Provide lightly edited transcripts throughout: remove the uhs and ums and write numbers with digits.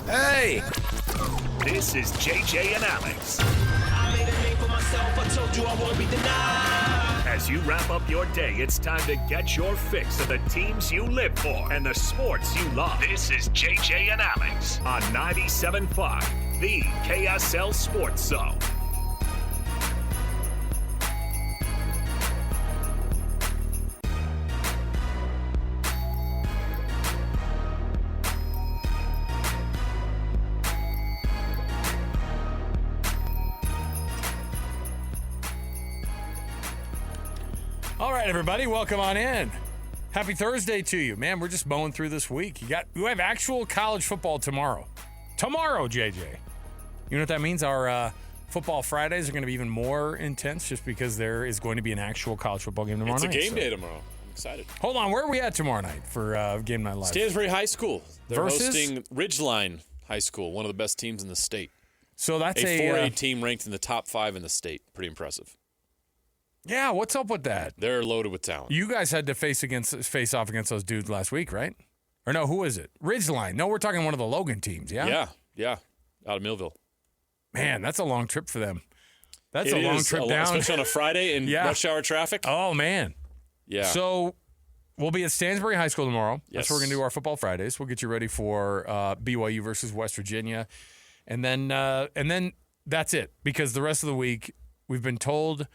Hey! This is JJ and Alex. I made a name for myself. I told you I won't be denied. As you wrap up your day, it's time to get your fix of the teams you live for and the sports you love. This is JJ and Alex on 97.5, the KSL Sports Zone. All right, everybody, welcome on in. Happy Thursday to you. Man, we're just mowing through this week. We have actual college football tomorrow. Tomorrow, JJ. You know what that means? Our football Fridays are going to be even more intense just because there is going to be an actual college football game tomorrow night. It's a game day tomorrow. I'm excited. Hold on, where are we at tomorrow night for Game Night Live? Stansbury High School. They're Versus? hosting Ridgeline High School, one of the best teams in the state. So that's a 4A team ranked in the top 5 in the state. Pretty impressive. Yeah, what's up with that? They're loaded with talent. You guys had to face off against those dudes last week, right? Or no, who is it? Ridgeline. No, we're talking one of the Logan teams, yeah? Yeah. Out of Millville. Man, that's a long trip for them. That's It a long is, trip down. Especially on a Friday in Yeah. rush hour traffic. Oh, man. Yeah. So we'll be at Stansbury High School tomorrow. Yes. That's where we're going to do our football Fridays. We'll get you ready for BYU versus West Virginia. And then that's it. Because the rest of the week, we've been told,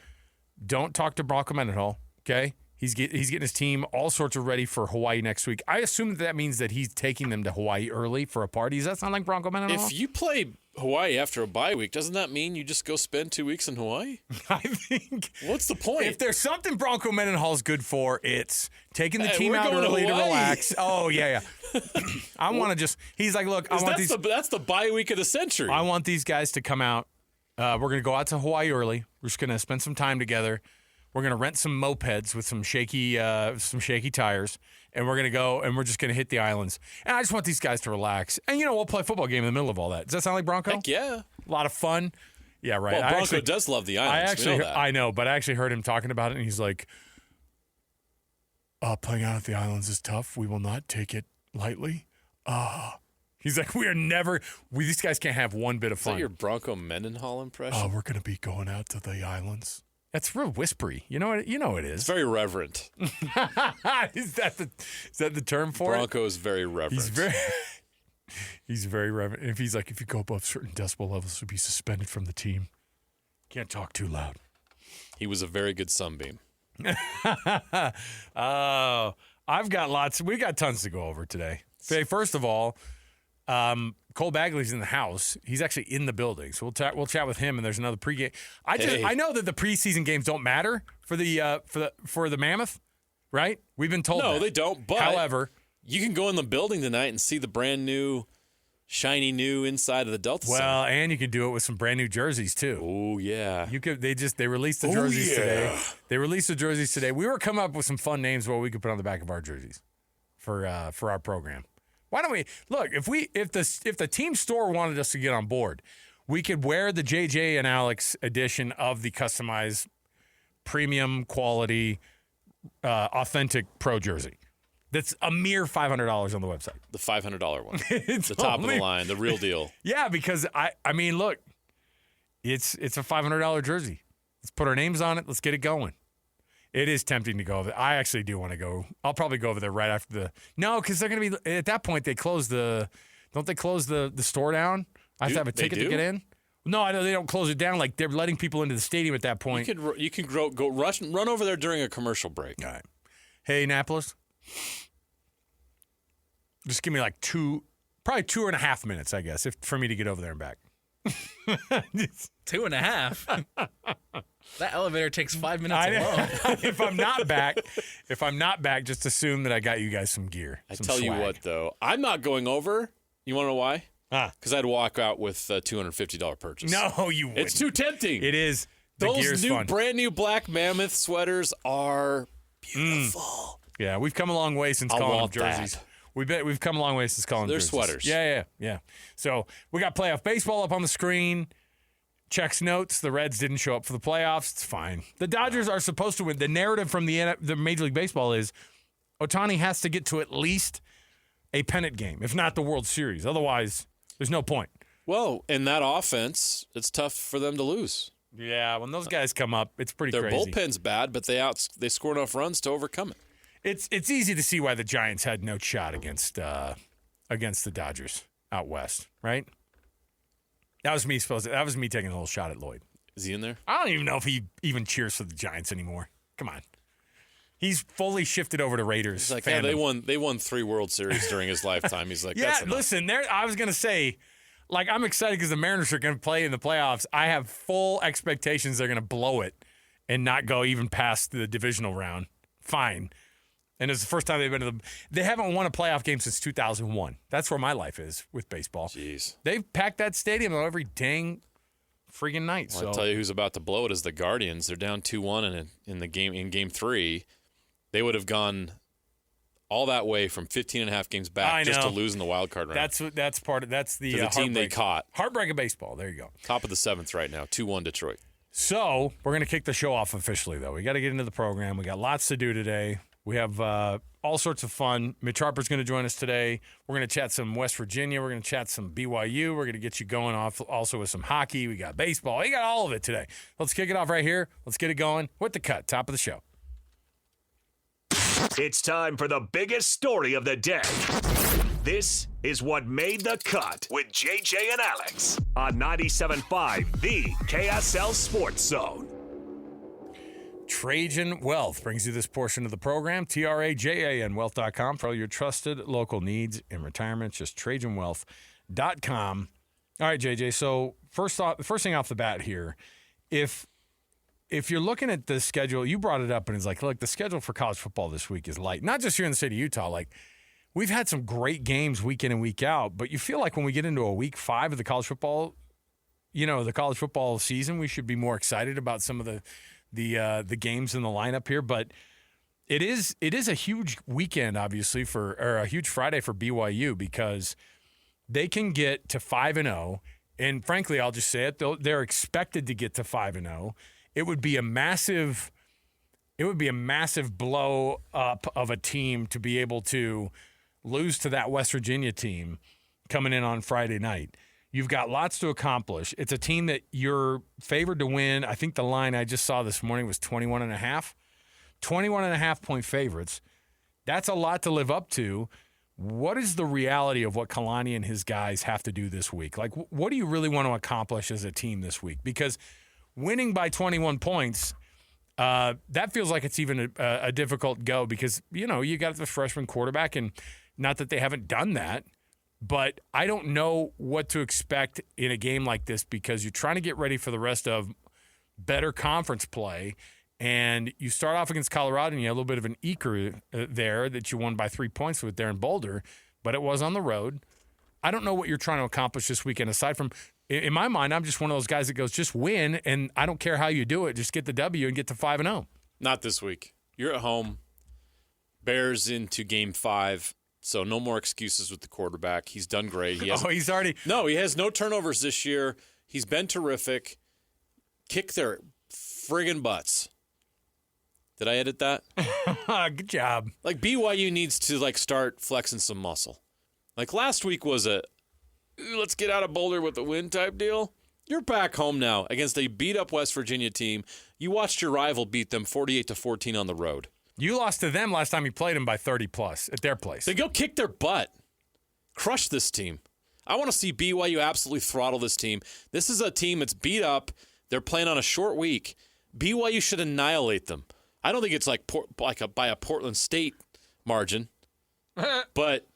don't talk to Bronco Mendenhall, okay? He's getting his team all sorts of ready for Hawaii next week. I assume that means that he's taking them to Hawaii early for a party. Does that sound like Bronco Mendenhall? If you play Hawaii after a bye week, doesn't that mean you just go spend 2 weeks in Hawaii? I think. What's the point? If there's something Bronco Mendenhall's good for, it's taking the team we're out going to early to Hawaii. relax. Oh, yeah. I want to just – he's like, look, that's the bye week of the century. I want these guys to come out. We're going to go out to Hawaii early. We're just going to spend some time together. We're going to rent some mopeds with some shaky tires, and we're going to go, and we're just going to hit the islands. And I just want these guys to relax. And, we'll play a football game in the middle of all that. Does that sound like Bronco? Heck yeah. A lot of fun. Yeah, right. Well, Bronco does love the islands. I know, but I actually heard him talking about it, and he's like, playing out at the islands is tough. We will not take it lightly. He's like, these guys can't have one bit of Is fun. that your Bronco Mendenhall impression? We're going to be going out to the islands. That's real whispery. You know what it is. It's very reverent. Is that the term for Bronco is very reverent. He's very reverent. And if he's like, if you go above certain decibel levels, you'll be suspended from the team. Can't talk too loud. He was a very good sunbeam. Oh, we got tons to go over today. First of all, Cole Bagley's in the house. He's actually in the building, so we'll chat with him. And there's another pregame. I know that the preseason games don't matter for the Mammoth, right? We've been told. No, that. they don't. But however, you can go in the building tonight and see the brand new, shiny new inside of the Delta Center. Well, and you can do it with some brand new jerseys too. Oh yeah. They released the jerseys today. They released the jerseys today. We were coming up with some fun names what we could put on the back of our jerseys for our program. Why don't we look if the team store wanted us to get on board, we could wear the JJ and Alex edition of the customized premium quality authentic pro jersey. That's a mere $500 on the website. The $500 one. It's the top only, of the line, the real deal. Yeah, because I mean, look, it's a $500 jersey. Let's put our names on it. Let's get it going. It is tempting to go over there. I actually do want to go. I'll probably go over there right after because they're going to be, at that point, don't they close the store down? I have to have a ticket to get in. No, I know they don't close it down. Like, they're letting people into the stadium at that point. You can go run over there during a commercial break. All right. Hey, Annapolis. Just give me like probably 2.5 minutes, I guess, for me to get over there and back. 2.5? That elevator takes 5 minutes alone. If I'm not back, just assume that I got you guys some gear. I tell you what, though, I'm not going over. You want to know why? Because I'd walk out with a $250 purchase. No, you wouldn't. It's too tempting. It is. The Those fun. brand new black Mammoth sweaters are beautiful. Yeah, we've come a long way since calling them jerseys. That. We've come a long way since calling them jerseys. They're sweaters. Yeah. So we got playoff baseball up on the screen. Checks notes. The Reds didn't show up for the playoffs. It's fine. The Dodgers are supposed to win. The narrative from the Major League Baseball is Ohtani has to get to at least a pennant game, if not the World Series. Otherwise, There's no point. Well, in that offense, it's tough for them to lose. Yeah, when those guys come up, it's pretty Their crazy. bullpen's bad, but they score enough runs to overcome it. It's easy to see why the Giants had no shot against the Dodgers out west, right? That was me taking a little shot at Lloyd. Is he in there? I don't even know if he even cheers for the Giants anymore. Come on. He's fully shifted over to Raiders. He's like, fandom. yeah, they won 3 World Series during his lifetime. He's like, yeah, that's enough. listen, I was going to say, like, I'm excited because the Mariners are going to play in the playoffs. I have full expectations they're going to blow it and not go even past the divisional round. Fine. And it's the first time they haven't won a playoff game since 2001. That's where my life is with baseball. Jeez. They've packed that stadium every dang freaking night. Well, I'll tell you who's about to blow it is the Guardians. They're down 2-1 in game 3. They would have gone all that way from 15.5 games back just to lose in the wild card round. That's the team they caught. Heartbreak of baseball. There you go. Top of the 7th right now, 2-1 Detroit. So we're going to kick the show off officially, though. We got to get into the program. We got lots to do today. We have all sorts of fun. Mitch Harper's going to join us today. We're going to chat some West Virginia. We're going to chat some BYU. We're going to get you going off also with some hockey. We got baseball. We got all of it today. Let's kick it off right here. Let's get it going with the cut. Top of the show. It's time for the biggest story of the day. This is what made the cut with JJ and Alex on 97.5, the KSL Sports Zone. Trajan Wealth brings you this portion of the program. TRAJAN Wealth.com for all your trusted local needs in retirement. Just TrajanWealth.com. All right, JJ. So first thing off the bat here, if you're looking at the schedule, you brought it up and it's like, look, the schedule for college football this week is light. Not just here in the state of Utah. Like, we've had some great games week in and week out, but you feel like when we get into a week 5 of the college football, the college football season, we should be more excited about some of the games in the lineup here. But it is a huge weekend, obviously, or a huge Friday for BYU because they can get to 5-0, and frankly, I'll just say it, they're expected to get to 5-0. It would be a massive blow up of a team to be able to lose to that West Virginia team coming in on Friday night. You've got lots to accomplish. It's a team that you're favored to win. I think the line I just saw this morning was 21.5. 21.5 point favorites. That's a lot to live up to. What is the reality of what Kalani and his guys have to do this week? Like, what do you really want to accomplish as a team this week? Because winning by 21 points, that feels like it's even a difficult go because, you got the freshman quarterback, and not that they haven't done that, but I don't know what to expect in a game like this because you're trying to get ready for the rest of better conference play, and you start off against Colorado, and you have a little bit of an eker there that you won by 3 points with there in Boulder, but it was on the road. I don't know what you're trying to accomplish this weekend aside from – in my mind, I'm just one of those guys that goes, just win, and I don't care how you do it. Just get the W and get to 5-0. Not this week. You're at home. Bears into game 5, so no more excuses with the quarterback. He's done great. He has no turnovers this year. He's been terrific. Kick their friggin' butts. Did I edit that? Good job. Like, BYU needs to, start flexing some muscle. Like, last week was a let's get out of Boulder with a win type deal. You're back home now against a beat-up West Virginia team. You watched your rival beat them 48-14 on the road. You lost to them last time you played them by 30-plus at their place. Then go kick their butt. Crush this team. I want to see BYU absolutely throttle this team. This is a team that's beat up. They're playing on a short week. BYU should annihilate them. I don't think it's by a Portland State margin, but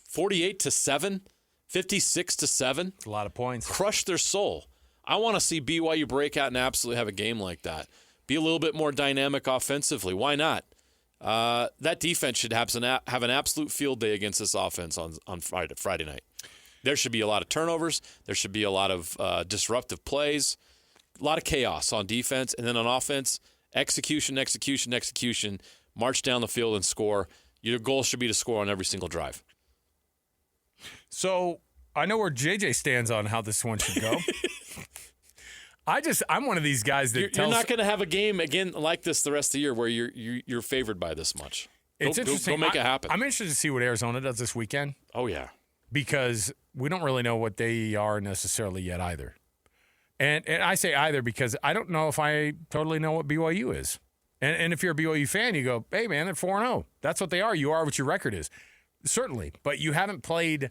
48-7. 56-7. It's a lot of points. Crush their soul. I want to see BYU break out and absolutely have a game like that. Be a little bit more dynamic offensively. Why not? That defense should have an absolute field day against this offense on Friday night. There should be a lot of turnovers. There should be a lot of disruptive plays, a lot of chaos on defense. And then on offense, execution, march down the field and score. Your goal should be to score on every single drive. So I know where JJ stands on how this one should go. I'm one of these guys that you're not going to have a game again like this the rest of the year where you're favored by this much. It's interesting. Go make it happen. I'm interested to see what Arizona does this weekend. Oh yeah, because we don't really know what they are necessarily yet either. And I say either because I don't know if I totally know what BYU is. And if you're a BYU fan, you go, hey, man, they're 4-0. That's what they are. You are what your record is. Certainly. But you haven't played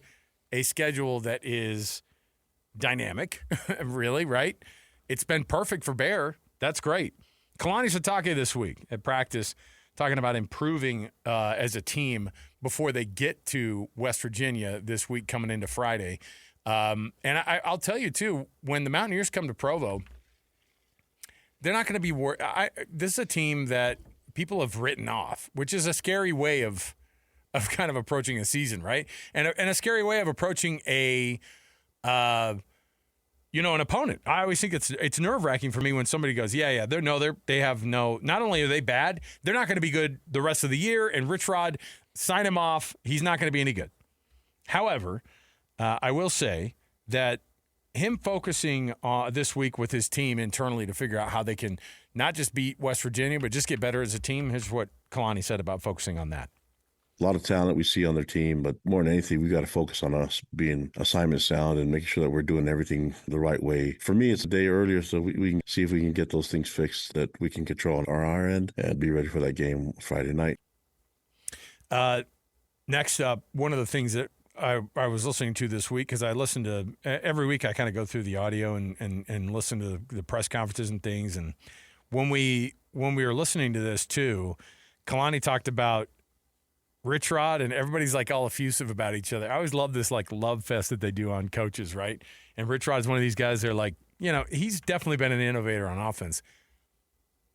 a schedule that is dynamic, really, right? It's been perfect for Bear. That's great. Kalani Sitake this week at practice talking about improving as a team before they get to West Virginia this week coming into Friday. And I'll tell you, too, when the Mountaineers come to Provo, they're not going to be worried. This is a team that people have written off, which is a scary way of kind of approaching a season, right? And a scary way of approaching an opponent. I always think it's nerve-wracking for me when somebody goes, they have no. Not only are they bad, they're not going to be good the rest of the year. And Rich Rod, sign him off. He's not going to be any good. However, I will say that him focusing this week with his team internally to figure out how they can not just beat West Virginia, but just get better as a team. Here's what Kalani said about focusing on that. A lot of talent we see on their team, but more than anything, we got to focus on us being assignment sound and making sure that we're doing everything the right way. For me, it's a day earlier, so we can see if we can get those things fixed that we can control on our end and be ready for that game Friday night. Next up, one of the things that I was listening to this week, because I listen to every week, I kind of go through the audio and listen to the press conferences and things. And when we were listening to this too, Kalani talked about Rich Rod, and everybody's like all effusive about each other. I always love this like love fest that they do on coaches, right? And Rich Rod's one of these guys that are like, he's definitely been an innovator on offense.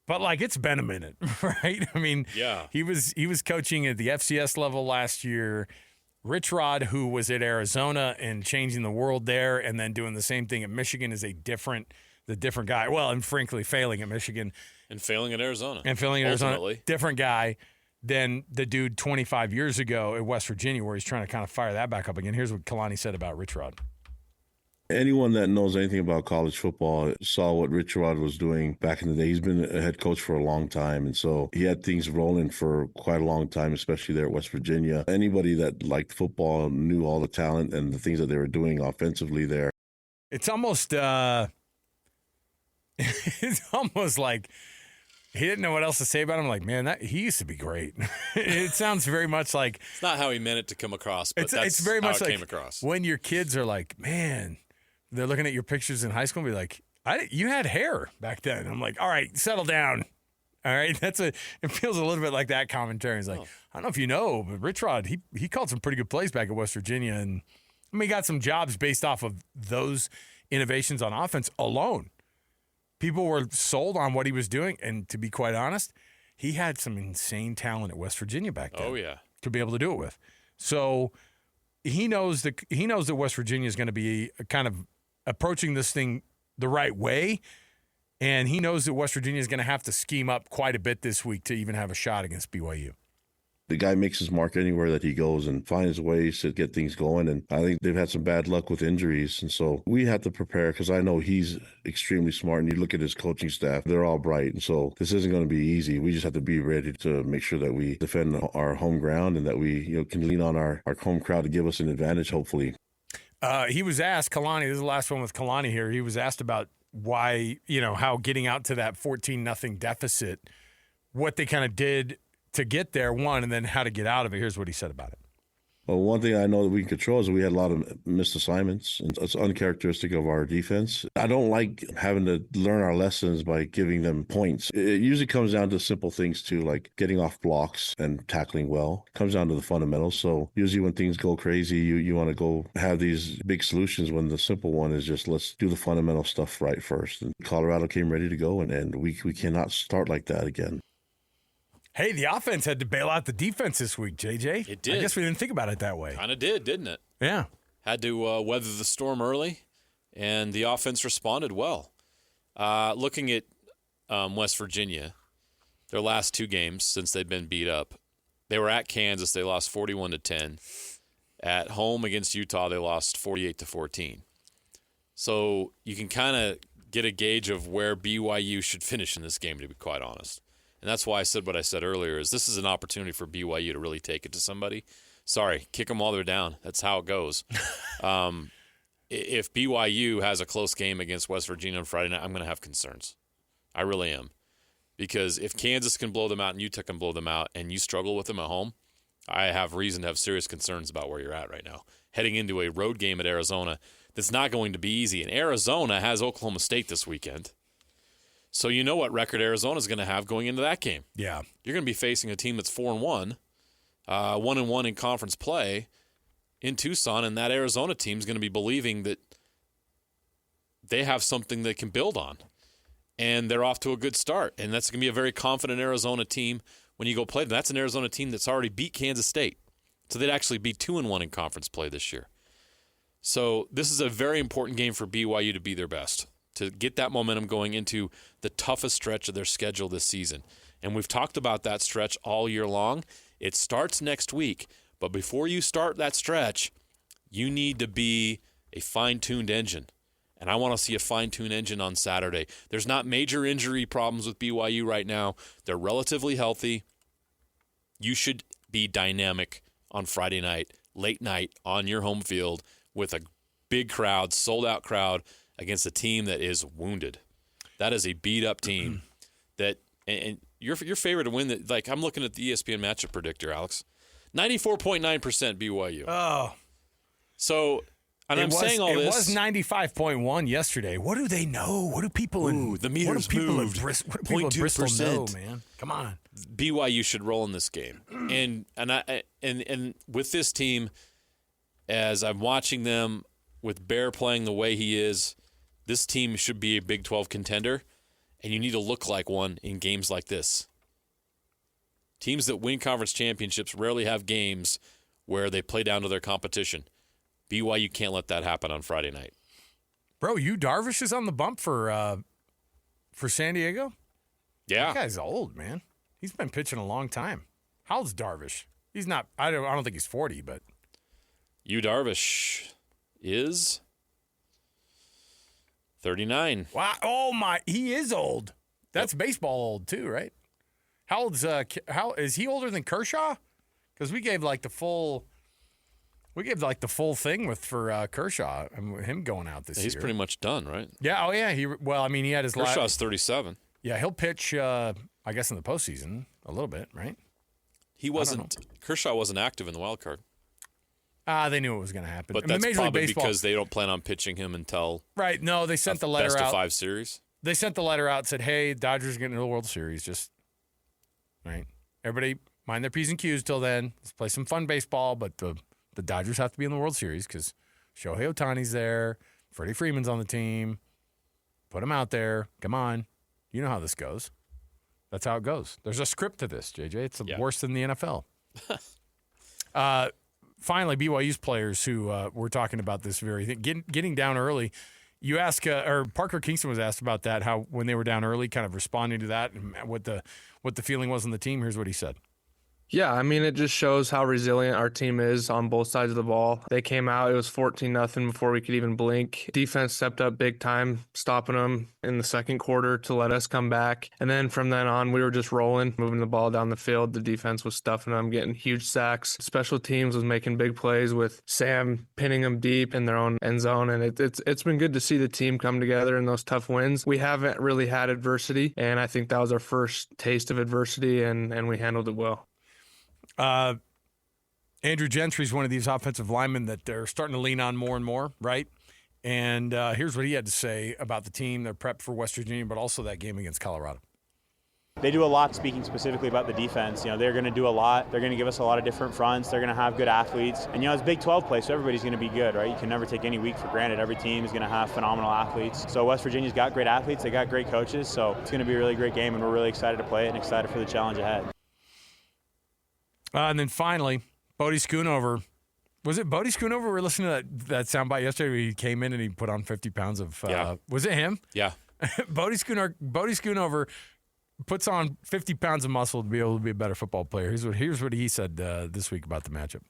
But like it's been a minute, right? I mean, yeah. He was coaching at the FCS level last year. Rich Rod, who was at Arizona and changing the world there, and then doing the same thing at Michigan, is the different guy. Well, and frankly, failing at Michigan and failing at Arizona, different guy than the dude 25 years ago at West Virginia, where he's trying to kind of fire that back up again. Here's what Kalani said about Rich Rod. Anyone that knows anything about college football saw what Rich Rod was doing back in the day. He's been a head coach for a long time, and so he had things rolling for quite a long time, especially there at West Virginia. Anybody that liked football knew all the talent and the things that they were doing offensively there. It's almost it's almost like he didn't know what else to say about him. Like, man, he used to be great. It sounds very much like it's not how he meant it to come across, but it's very much how it came across. When your kids are like, man, they're looking at your pictures in high school and be like, you had hair back then. I'm like, all right, settle down. All right, it feels a little bit like that commentary. It's like, I don't know if you know, but Rich Rod, he called some pretty good plays back at West Virginia, and he got some jobs based off of those innovations on offense alone. People were sold on what he was doing, and to be quite honest, he had some insane talent at West Virginia back then. Oh yeah, to be able to do it with. So he knows that West Virginia is going to be kind of approaching this thing the right way, and he knows that West Virginia is going to have to scheme up quite a bit this week to even have a shot against BYU. The guy makes his mark anywhere that he goes and finds ways to get things going. And I think they've had some bad luck with injuries. And so we have to prepare, because I know he's extremely smart. And you look at his coaching staff, they're all bright. And so this isn't going to be easy. We just have to be ready to make sure that we defend our home ground and that we can lean on our home crowd to give us an advantage, hopefully. He was asked, Kalani, this is the last one with Kalani here. He was asked about why, how getting out to that 14-0 deficit, what they kind of did to get there, one, and then how to get out of it. Here's what he said about it. Well, one thing I know that we can control is we had a lot of missed assignments, and it's uncharacteristic of our defense. I don't like having to learn our lessons by giving them points. It usually comes down to simple things too, like getting off blocks and tackling well. It comes down to the fundamentals. So usually when things go crazy, you want to go have these big solutions, when the simple one is just let's do the fundamental stuff right first. And Colorado came ready to go, and we cannot start like that again. Hey, the offense had to bail out the defense this week, JJ. It did. I guess we didn't think about it that way. Kind of did, didn't it? Yeah. Had to weather the storm early, and the offense responded well. Looking at West Virginia, their last two games since they've been beat up, they were at Kansas. They lost 41-10. At home against Utah, they lost 48-14. So you can kind of get a gauge of where BYU should finish in this game, to be quite honest. And that's why I said what I said earlier, is this is an opportunity for BYU to really take it to somebody. Sorry, kick them while they're down. That's how it goes. If BYU has a close game against West Virginia on Friday night, I'm going to have concerns. I really am. Because if Kansas can blow them out and Utah can blow them out and you struggle with them at home, I have reason to have serious concerns about where you're at right now. Heading into a road game at Arizona that's not going to be easy. And Arizona has Oklahoma State this weekend. So you know what record Arizona's going to have going into that game. Yeah. You're going to be facing a team that's 4-1, 1-1 in conference play in Tucson, and that Arizona team's going to be believing that they have something they can build on. And they're off to a good start. And that's going to be a very confident Arizona team when you go play them. That's an Arizona team that's already beat Kansas State. So they'd actually be 2-1 in conference play this year. So this is a very important game for BYU to be their best, to get that momentum going into the toughest stretch of their schedule this season. And we've talked about that stretch all year long. It starts next week. But before you start that stretch, you need to be a fine-tuned engine. And I want to see a fine-tuned engine on Saturday. There's not major injury problems with BYU right now. They're relatively healthy. You should be dynamic on Friday night, late night, on your home field with a big crowd, sold-out crowd against a team that is wounded. That is a beat-up team. And your favorite to win, that, like I'm looking at the ESPN matchup predictor, Alex. 94.9% BYU. Oh. So... And I'm saying all this. It was 95.1 yesterday. What do they know? What do people in the meters what do people moved? What do people in Bristol know, 0.2%. man? Come on. BYU should roll in this game. And with this team, as I'm watching them with Bear playing the way he is, this team should be a Big 12 contender, and you need to look like one in games like this. Teams that win conference championships rarely have games where they play down to their competition. BYU can't let that happen on Friday night. Bro, Darvish is on the bump for San Diego? Yeah. That guy's old, man. He's been pitching a long time. How old's Darvish? He's not I don't think he's 40, but Darvish is 39. wow. Oh my, he is old. That's baseball old too, right? How is he older than Kershaw? Cuz we gave like the full thing for Kershaw and him going out this year. He's pretty much done, right? Yeah. Oh, yeah. He had his Kershaw's 37. Yeah, he'll pitch. I guess in the postseason a little bit, right? He wasn't. Kershaw wasn't active in the wild card. They knew it was going to happen. But that's probably because they don't plan on pitching him until right. No, they sent the letter out. Best of 5 series. They sent the letter out and said, "Hey, Dodgers are getting into the World Series. Just right. Everybody mind their P's and Q's till then. Let's play some fun baseball, but the Dodgers have to be in the World Series because Shohei Ohtani's there. Freddie Freeman's on the team. Put him out there. Come on. You know how this goes. That's how it goes. There's a script to this, JJ. It's worse than the NFL. Finally, BYU's players who were talking about this very thing, getting down early. You ask, or Parker Kingston was asked about that, how when they were down early, kind of responding to that and what the feeling was on the team. Here's what he said. Yeah, I mean, it just shows how resilient our team is on both sides of the ball. They came out, it was 14-0 before we could even blink. Defense stepped up big time, stopping them in the second quarter to let us come back. And then from then on, we were just rolling, moving the ball down the field. The defense was stuffing them, getting huge sacks. Special teams was making big plays with Sam pinning them deep in their own end zone. And it's been good to see the team come together in those tough wins. We haven't really had adversity, and I think that was our first taste of adversity, and we handled it well. Andrew Gentry's one of these offensive linemen that they're starting to lean on more and more, right? And here's what he had to say about the team, their prep for West Virginia, but also that game against Colorado. They do a lot, speaking specifically about the defense. They're going to do a lot. They're going to give us a lot of different fronts. They're going to have good athletes. And, it's Big 12 play, so everybody's going to be good, right? You can never take any week for granted. Every team is going to have phenomenal athletes. So West Virginia's got great athletes. They got great coaches. So it's going to be a really great game, and we're really excited to play it and excited for the challenge ahead. And then finally, Bodie Schoonover. Was it Bodie Schoonover? We were listening to that soundbite yesterday where he came in and he put on 50 pounds of was it him? Yeah. Bodie Schoonover puts on 50 pounds of muscle to be able to be a better football player. Here's what he said this week about the matchup.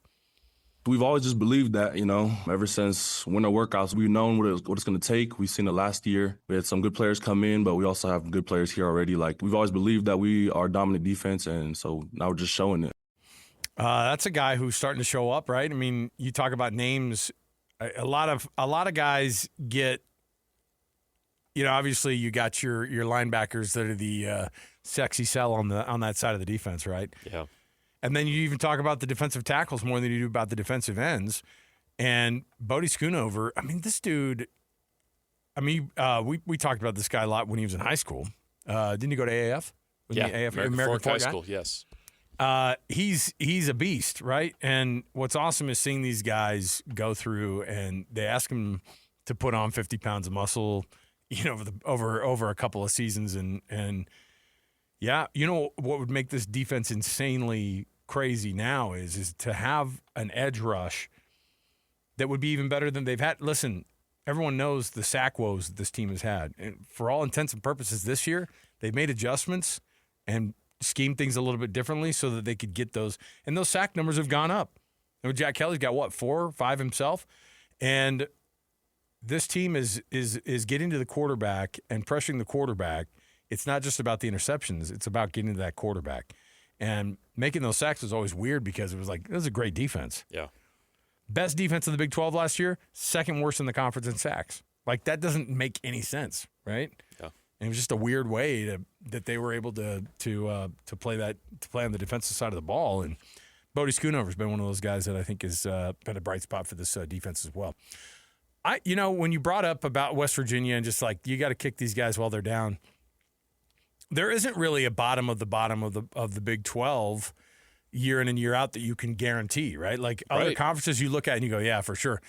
We've always just believed that, ever since winter workouts, we've known what it's going to take. We've seen it last year. We had some good players come in, but we also have good players here already. We've always believed that we are a dominant defense, and so now we're just showing it. That's a guy who's starting to show up, right? I mean, you talk about names. A lot of guys get, obviously you got your linebackers that are the sexy sell on that side of the defense, right? Yeah. And then you even talk about the defensive tackles more than you do about the defensive ends. And Bodie Schoonover, I mean, this dude. I mean, we talked about this guy a lot when he was in high school. Didn't he go to AAF? Yeah, American Fork High School, yes. He's a beast, right? And what's awesome is seeing these guys go through and they ask him to put on 50 pounds of muscle, over a couple of seasons, and yeah, what would make this defense insanely crazy now is to have an edge rush that would be even better than they've had. Listen, everyone knows the sack woes that this team has had, and for all intents and purposes, this year they've made adjustments and scheme things a little bit differently so that they could get those. And those sack numbers have gone up. Jack Kelly's got, 4 or 5 himself? And this team is getting to the quarterback and pressuring the quarterback. It's not just about the interceptions. It's about getting to that quarterback. And making those sacks was always weird because it was like, this is a great defense. Yeah. Best defense in the Big 12 last year, second worst in the conference in sacks. Like, that doesn't make any sense, right? Yeah. And it was just a weird way that they were able to play on the defensive side of the ball. And Bodie Schoonover's been one of those guys that I think has been a bright spot for this defense as well. When you brought up about West Virginia and just like you got to kick these guys while they're down, there isn't really a bottom of the Big 12 year in and year out that you can guarantee, right? Like other conferences you look at and you go, yeah, for sure.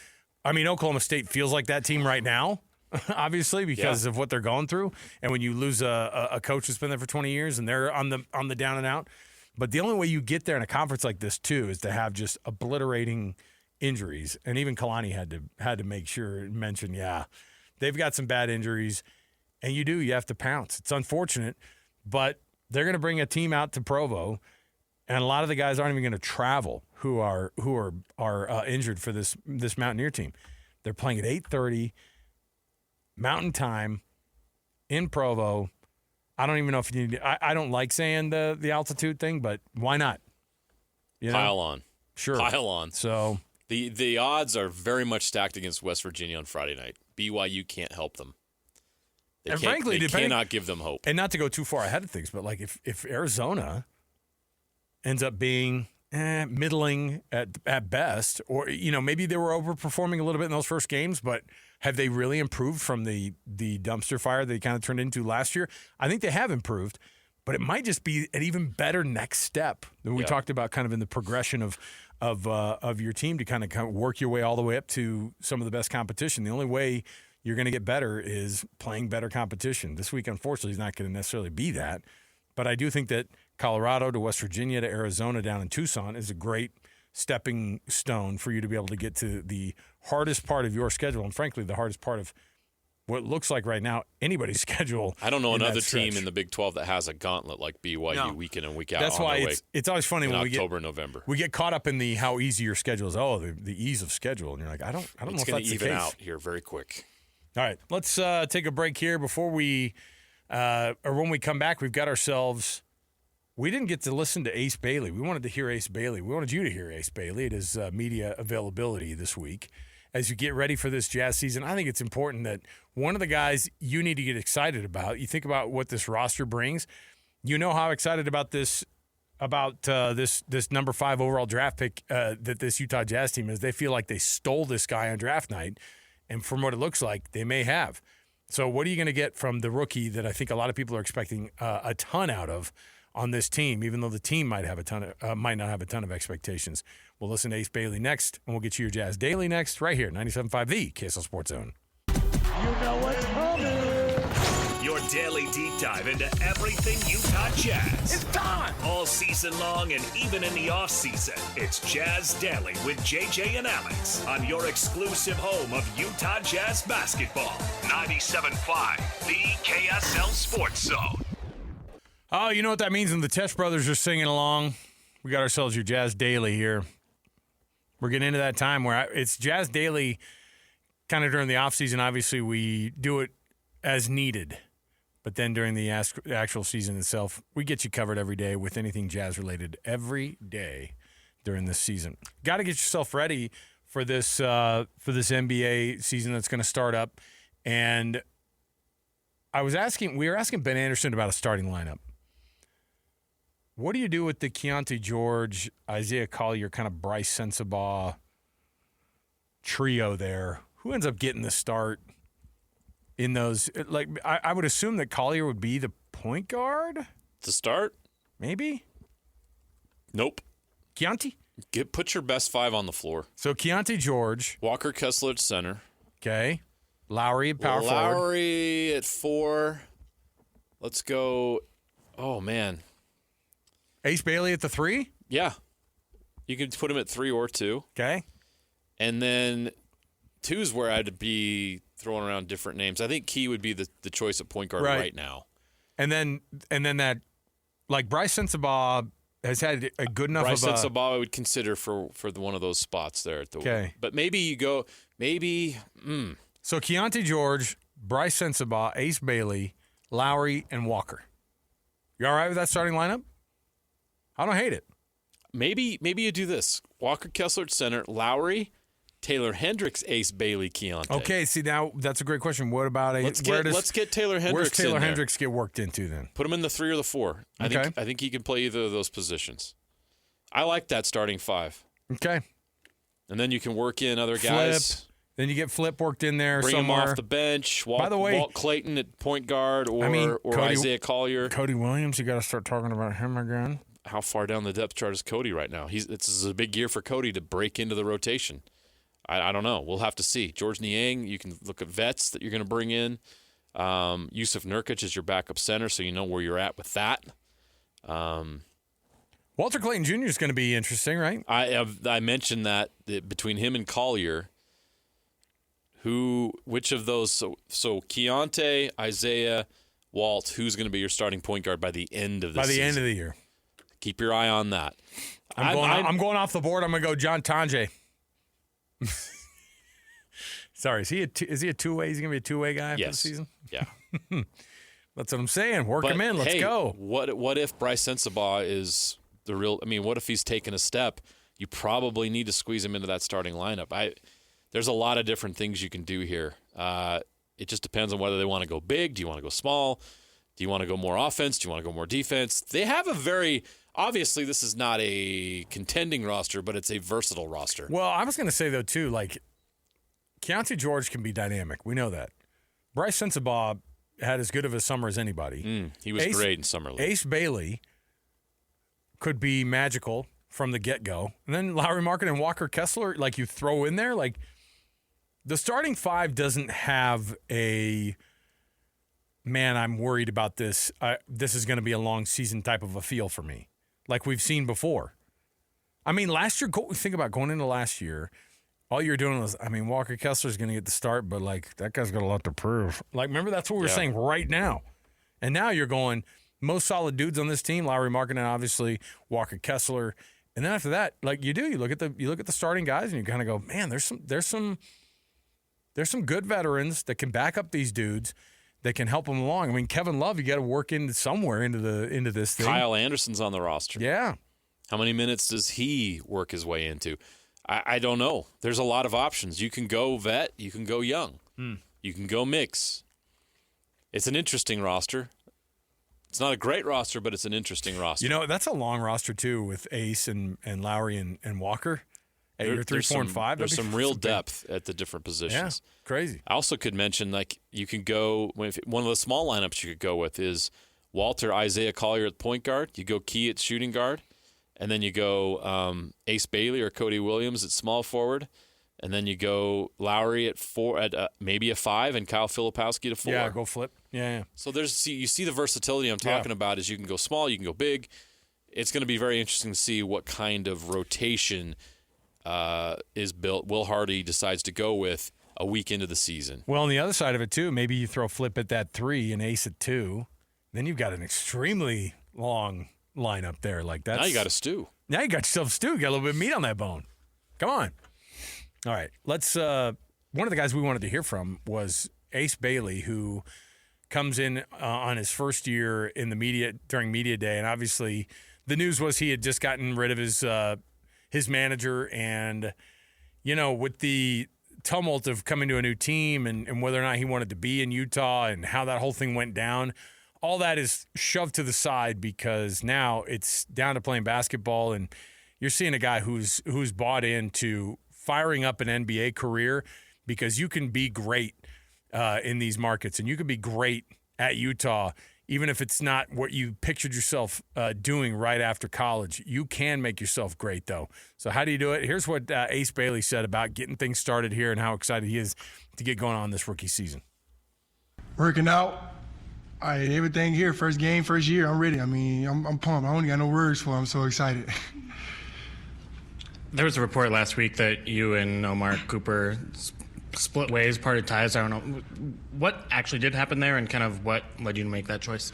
I mean, Oklahoma State feels like that team right now. Obviously, because of what they're going through, and when you lose a coach that's been there for 20 years and they're on the down and out, but the only way you get there in a conference like this too is to have just obliterating injuries. And even Kalani had to make sure and mention, they've got some bad injuries, and you have to pounce. It's unfortunate, but they're going to bring a team out to Provo, and a lot of the guys aren't even going to travel who are injured for this Mountaineer team. They're playing at 8:30. Mountain time in Provo. I don't even know if you need. I don't like saying the altitude thing, but why not? Pile on, sure. Pile on. So the odds are very much stacked against West Virginia on Friday night. BYU can't help them. They cannot give them hope. And not to go too far ahead of things, but like if Arizona ends up being middling at best, or maybe they were overperforming a little bit in those first games, but have they really improved from the dumpster fire they kind of turned into last year? I think they have improved, but it might just be an even better next step than we talked about, kind of in the progression of your team to kind of work your way all the way up to some of the best competition. The only way you're going to get better is playing better competition. This week, unfortunately, is not going to necessarily be that, but I do think that Colorado to West Virginia to Arizona down in Tucson is a great stepping stone for you to be able to get to the hardest part of your schedule, and frankly, the hardest part of what looks like right now anybody's schedule. I don't know another team in the Big 12 that has a gauntlet like BYU week in and week out. That's why it's always funny when October, November. We get caught up in the how easy your schedule is. Oh, the ease of schedule, and you're like, I don't know if that's the case. It's going to even out here very quick. All right, let's take a break here before we or when we come back. We've got ourselves. We didn't get to listen to Ace Bailey. We wanted to hear Ace Bailey. We wanted you to hear Ace Bailey at his media availability this week. As you get ready for this Jazz season, I think it's important that one of the guys you need to get excited about, you think about what this roster brings. You know how excited about this number 5 overall draft pick that this Utah Jazz team is. They feel like they stole this guy on draft night, and from what it looks like, they may have. So what are you going to get from the rookie that I think a lot of people are expecting a ton out of on this team, even though the team might not have a ton of expectations? We'll listen to Ace Bailey next, and we'll get you your Jazz Daily next, right here, 97.5, the KSL Sports Zone. You know what's coming. Your daily deep dive into everything Utah Jazz. It's time. All season long and even in the off season, it's Jazz Daily with JJ and Alex on your exclusive home of Utah Jazz basketball. 97.5, the KSL Sports Zone. Oh, you know what that means when the Tesh brothers are singing along? We got ourselves your Jazz Daily here. We're getting into that time where it's Jazz Daily kind of during the offseason. Obviously, we do it as needed. But then during the actual season itself, we get you covered every day with anything Jazz related every day. during this season. Got to get yourself ready for this NBA season that's going to start up. And we were asking Ben Anderson about a starting lineup. What do you do with the Keontae George, Isaiah Collier, kind of Bryce Sensabaugh trio there? Who ends up getting the start in those? Like, I would assume that Collier would be the point guard To start? maybe. Nope. Keontae. Put your best 5 on the floor. So Keontae George. Walker Kessler at center. Okay. Lowry at power forward. Lowry at 4. Let's go. Oh, man. Ace Bailey at the 3. Yeah. You can put him at 3 or 2. Okay. And then 2 is where I'd be throwing around different names. I think Key would be the choice at point guard right now. And then that, like, Bryce Sensabaugh has had a good enough Bryce of a... Sensabaugh I would consider for one of those spots there. Okay. But maybe you go, So Keontae George, Bryce Sensabaugh, Ace Bailey, Lowry, and Walker. You all right with that starting lineup? I don't hate it. Maybe you do this. Walker Kessler at center, Lowry, Taylor Hendricks, Ace Bailey, Keontae. Okay, see, now that's a great question. What about let's get Taylor Hendricks where's Taylor in there. Hendricks get worked into then? Put him in the 3 or the 4. I think he can play either of those positions. I like that starting 5. Okay. And then you can work in other guys. Flip. Then you get Flip worked in there Bring somewhere. him off the bench. By the way, Walt Clayton at point guard or Cody, Isaiah Collier. Cody Williams, you got to start talking about him again. How far down the depth chart is Cody right now? This is a big year for Cody to break into the rotation. I don't know. We'll have to see. George Niang, you can look at vets that you're going to bring in. Yusuf Nurkic is your backup center, so you know where you're at with that. Walter Clayton Jr. is going to be interesting, right? I mentioned that between him and Collier, which of those? So Keontae, Isaiah, Walt, who's going to be your starting point guard by the end of the season? By the end of the year. Keep your eye on that. I'm going off the board. I'm going to go John Tonje. Sorry, is he a two-way? Is he going to be a two-way guy for the season? Yeah. That's what I'm saying. Work him in. Let's go. What if Bryce Sensabaugh is the real? I mean, what if he's taken a step? You probably need to squeeze him into that starting lineup. There's a lot of different things you can do here. It just depends on whether they want to go big. Do you want to go small? Do you want to go more offense? Do you want to go more defense? They have a very obviously this is not a contending roster, but it's a versatile roster. Well, I was going to say though too, like Keontae George can be dynamic. We know that. Bryce Sensabaugh had as good of a summer as anybody. He was great in summer league. Ace Bailey could be magical from the get-go. And then Lowry Market and Walker Kessler, like you throw in there, like the starting 5 doesn't have a, man, I'm worried about this. This is going to be a long season type of a feel for me, like we've seen before. I mean, last year, think about going into last year, all you're doing was, I mean, Walker Kessler's going to get the start, but, like, that guy's got a lot to prove. Like, remember, that's what we were saying right now. And now you're going, most solid dudes on this team, Lowry Markkanen, obviously, Walker Kessler. And then after that, like you look at the starting guys and you kind of go, man, there's some good veterans that can back up these dudes that can help them along. I mean, Kevin Love, you got to work into somewhere into this thing. Kyle Anderson's on the roster. Yeah. How many minutes does he work his way into? I don't know. There's a lot of options. You can go vet. You can go young. You can go mix. It's an interesting roster. It's not a great roster, but it's an interesting roster. You know, that's a long roster, too, with Ace and Lowry and Walker. At your 3, 4, and 5. There's some real depth at the different positions. Yeah, crazy. I also could mention, like, you can go – one of the small lineups you could go with is Walter, Isaiah Collier at point guard. You go Key at shooting guard. And then you go Ace Bailey or Cody Williams at small forward. And then you go Lowry at 4, at maybe a 5, and Kyle Filipowski to 4. Yeah, go flip. Yeah. So you see the versatility I'm talking about is you can go small, you can go big. It's going to be very interesting to see what kind of rotation is built. Will Hardy decides to go with a week into the season. Well, on the other side of it, too, maybe you throw Flip at that 3 and Ace at 2. Then you've got an extremely long lineup there. Like that's, now you got a stew. Now you got yourself a stew. You got a little bit of meat on that bone. Come on. All right. Let's one of the guys we wanted to hear from was Ace Bailey, who comes in on his first year in the media during media day, and obviously the news was he had just gotten rid of his his manager. And, with the tumult of coming to a new team and whether or not he wanted to be in Utah and how that whole thing went down, all that is shoved to the side because now it's down to playing basketball, and you're seeing a guy who's bought into firing up an NBA career because you can be great in these markets, and you can be great at Utah even if it's not what you pictured yourself doing right after college. You can make yourself great, though. So how do you do it? Here's what Ace Bailey said about getting things started here and how excited he is to get going on this rookie season. Working out. Everything here, first game, first year, I'm ready. I mean, I'm pumped. I only got no words for it. I'm so excited. There was a report last week that you and Omar Cooper split ways, parted ties. I don't know. What actually did happen there and kind of what led you to make that choice?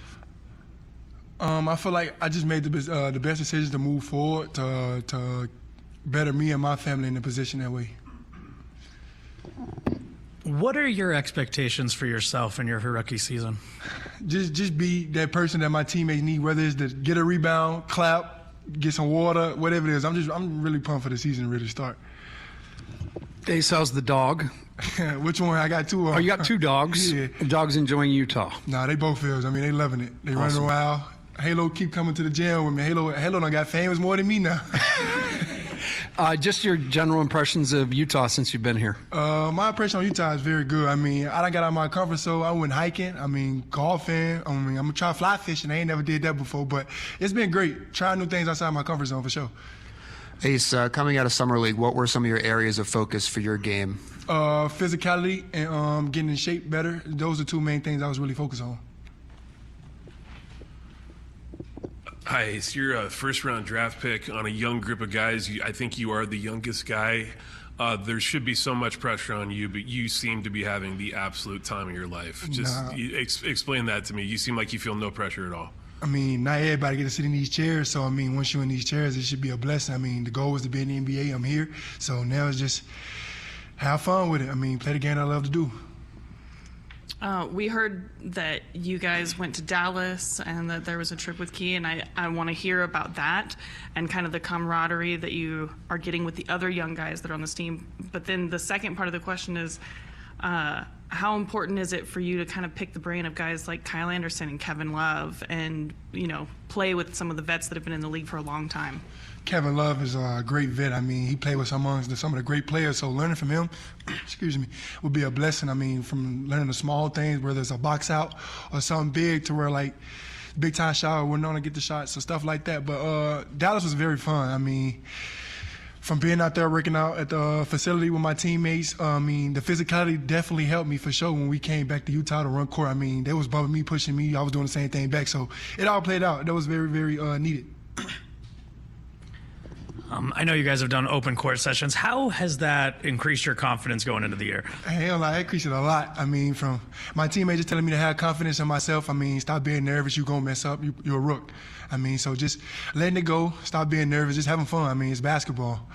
I feel like I just made the best decision to move forward, to better me and my family in the position that way. What are your expectations for yourself in your rookie season? Just be that person that my teammates need, whether it's to get a rebound, clap, get some water, whatever it is. I'm really pumped for the season to really start. Ace, how's the dog? Which one? I got two of them. Oh, you got two dogs? Yeah. The dog's enjoying Utah. Nah, they both is. I mean, they loving it. They Awesome. running around. Halo keep coming to the gym with me. Halo done got famous more than me now. Just your general impressions of Utah since you've been here. My impression on Utah is very good. I mean, I done got out of my comfort zone. I went hiking. I mean, golfing. I mean, I'm gonna try fly fishing. I ain't never did that before, but it's been great. Trying new things outside my comfort zone for sure. Ace, coming out of Summer League, what were some of your areas of focus for your game? Physicality and getting in shape better. Those are two main things I was really focused on. Hi, so you're a first-round draft pick on a young group of guys. I think you are the youngest guy. There should be so much pressure on you, but you seem to be having the absolute time of your life. Just explain that to me. You seem like you feel no pressure at all. I mean, not everybody get to sit in these chairs, so I mean, once you're in these chairs, it should be a blessing. I mean, the goal was to be in the NBA. I'm here, so now it's just have fun with it. I mean, play the game I love to do. We heard that you guys went to Dallas and that there was a trip with Key, and I want to hear about that and kind of the camaraderie that you are getting with the other young guys that are on this team. But then the second part of the question is, how important is it for you to kind of pick the brain of guys like Kyle Anderson and Kevin Love and, play with some of the vets that have been in the league for a long time? Kevin Love is a great vet. I mean, he played with some of the great players, so learning from him, would be a blessing. I mean, from learning the small things, whether it's a box out or something big to where, like, big-time shot, we're known to get the shots, so stuff like that. But Dallas was very fun. I mean, from being out there working out at the facility with my teammates, I mean, the physicality definitely helped me for sure when we came back to Utah to run court. I mean, they was bumping me, pushing me. I was doing the same thing back. So it all played out. That was very, very needed. I know you guys have done open court sessions. How has that increased your confidence going into the year? Hell, I increased it a lot. I mean, from my teammates just telling me to have confidence in myself. I mean, stop being nervous. You're going to mess up. You're a rook. I mean, so just letting it go, stop being nervous, just having fun. I mean, it's basketball.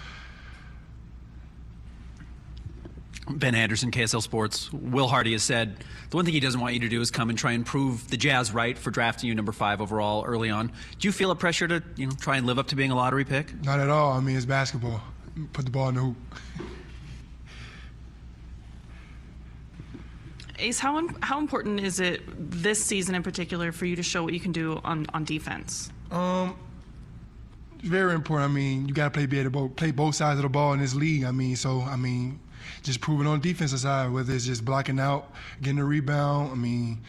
Ben Anderson, KSL Sports. Will Hardy has said the one thing he doesn't want you to do is come and try and prove the Jazz right for drafting you number 5 overall early on. Do you feel a pressure to, try and live up to being a lottery pick? Not at all. I mean, it's basketball. Put the ball in the hoop. Ace, how important is it this season in particular for you to show what you can do on defense? It's very important. I mean, you got to be able to play both sides of the ball in this league. I mean, just proving on the defensive side, whether it's just blocking out, getting a rebound, I mean,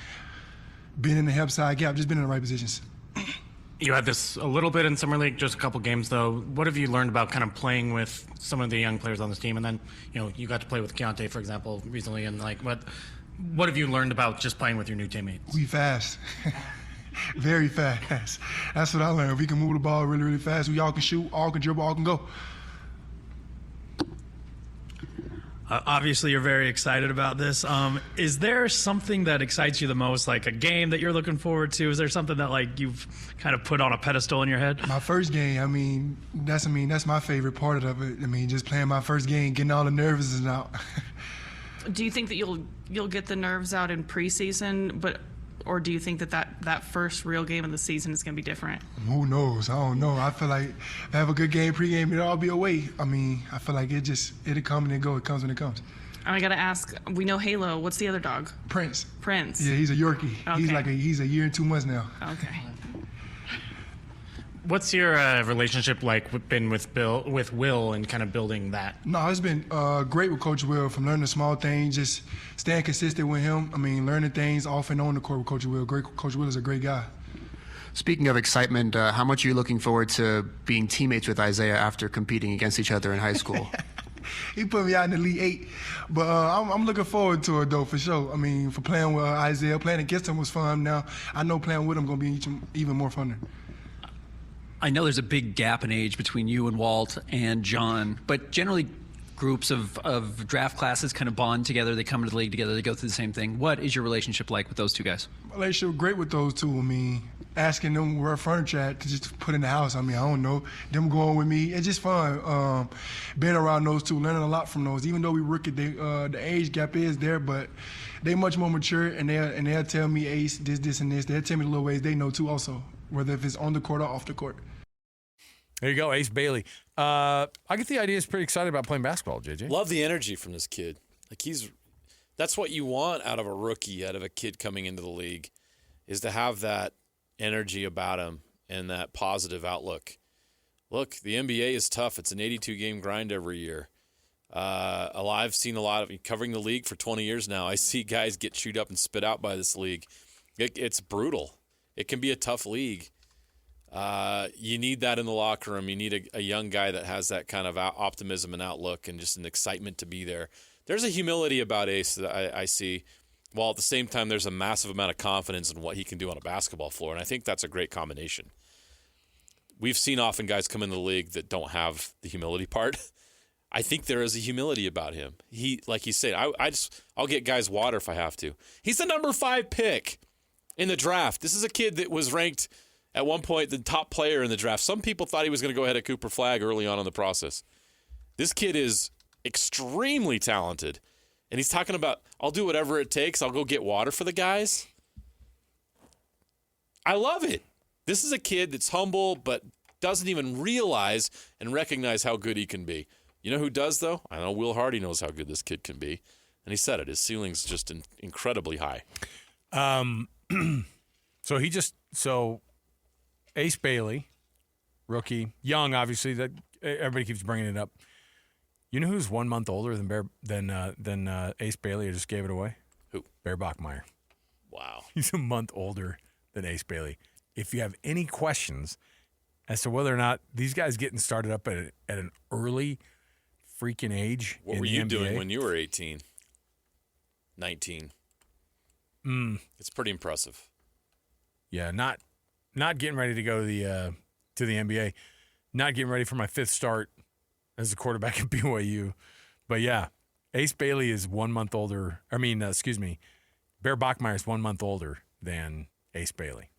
being in the help side gap, just being in the right positions. You had this a little bit in Summer League, just a couple games though. What have you learned about kind of playing with some of the young players on this team? And then, you got to play with Keontae, for example, recently. And what have you learned about just playing with your new teammates? We fast. Very fast. That's what I learned. We can move the ball really, really fast. We all can shoot, all can dribble, all can go. Obviously, you're very excited about this. Is there something that excites you the most, like a game that you're looking forward to? Is there something that you've kind of put on a pedestal in your head? My first game, that's my favorite part of it. I mean, just playing my first game, getting all the nervousness out. Do you think that you'll get the nerves out in preseason, or do you think that that first real game of the season is going to be different? Who knows? I don't know. I feel like if I have a good game pregame, it'll all be away. I mean, I feel like it'll come and it go. It comes when it comes. I got to ask, we know Halo. What's the other dog? Prince. Prince. Yeah, he's a Yorkie. Okay. He's a year and 2 months now. Okay. What's your relationship been with Will and kind of building that? No, it's been great with Coach Will, from learning the small things, just staying consistent with him. I mean, learning things off and on the court with Coach Will. Coach Will is a great guy. Speaking of excitement, how much are you looking forward to being teammates with Isaiah after competing against each other in high school? He put me out in the Elite 8, but I'm looking forward to it, though, for sure. I mean, for playing with Isaiah, playing against him was fun. Now, I know playing with him going to be even more fun. I know there's a big gap in age between you and Walt and John, but generally groups of draft classes kind of bond together. They come into the league together. They go through the same thing. What is your relationship like with those two guys? My relationship great with those two. I mean, asking them where furniture at to just put in the house. I mean, I don't know. Them going with me. It's just fun. Being around those two, learning a lot from those. Even though we rookie, the age gap is there, but they much more mature, and they'll tell me, Ace, this, and this. They'll tell me the little ways they know too also, whether if it's on the court or off the court. There you go, Ace Bagley. I get the idea. He's pretty excited about playing basketball, JJ. Love the energy from this kid. That's what you want out of a rookie, out of a kid coming into the league, is to have that energy about him and that positive outlook. Look, the NBA is tough. It's an 82-game grind every year. I've seen a lot of covering the league for 20 years now. I see guys get chewed up and spit out by this league. It's brutal. It can be a tough league. You need that in the locker room. You need a young guy that has that kind of optimism and outlook and just an excitement to be there. There's a humility about Ace that I see, while at the same time there's a massive amount of confidence in what he can do on a basketball floor, and I think that's a great combination. We've seen often guys come into the league that don't have the humility part. I think there is a humility about him. He, like he said, I'll get guys water if I have to. He's the number 5 pick in the draft. This is a kid that was ranked at one point the top player in the draft. Some people thought he was going to go ahead of Cooper Flagg early on in the process. This kid is extremely talented, and he's talking about, I'll do whatever it takes. I'll go get water for the guys. I love it. This is a kid that's humble but doesn't even realize and recognize how good he can be. You know who does, though? I know Will Hardy knows how good this kid can be, and he said it. His ceiling's just incredibly high. So Ace Bailey, rookie, young, obviously. That everybody keeps bringing it up. You know who's 1 month older than Ace Bailey? I just gave it away. Who? Bear Bachmeyer. Wow. He's a month older than Ace Bailey. If you have any questions as to whether or not these guys getting started up at an early freaking age, what were you doing when you were 18, 19? It's pretty impressive. Yeah, not getting ready to go to the NBA, not getting ready for my 5th start as a quarterback at BYU. But yeah, Ace Bailey is 1 month older. Bear Bachmeyer is 1 month older than Ace Bailey.